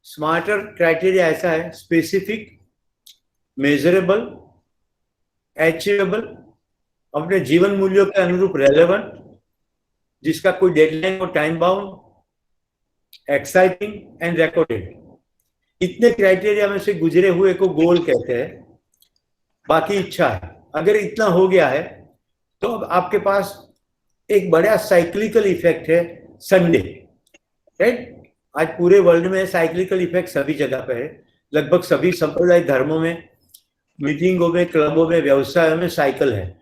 स्मार्टर क्राइटेरिया ऐसा है, स्पेसिफिक, मेजरेबल, अचीवेबल, अपने जीवन मूल्यों के अनुरूप रेलेवेंट, जिसका कोई डेडलाइन और time bound, exciting and recorded. इतने क्राइटेरिया में से गुजरे हुए को गोल कहते हैं, बाकी इच्छा है। अगर इतना हो गया है तो अब आपके पास एक बड़ा साइक्लिकल इफेक्ट है, संडे, राइट। आज पूरे वर्ल्ड में साइक्लिकल इफेक्ट सभी जगह पे है। लगभग सभी सांप्रदायिक धर्मों में, मीटिंगों में, क्लबों में, व्यवसायों में साइकिल है।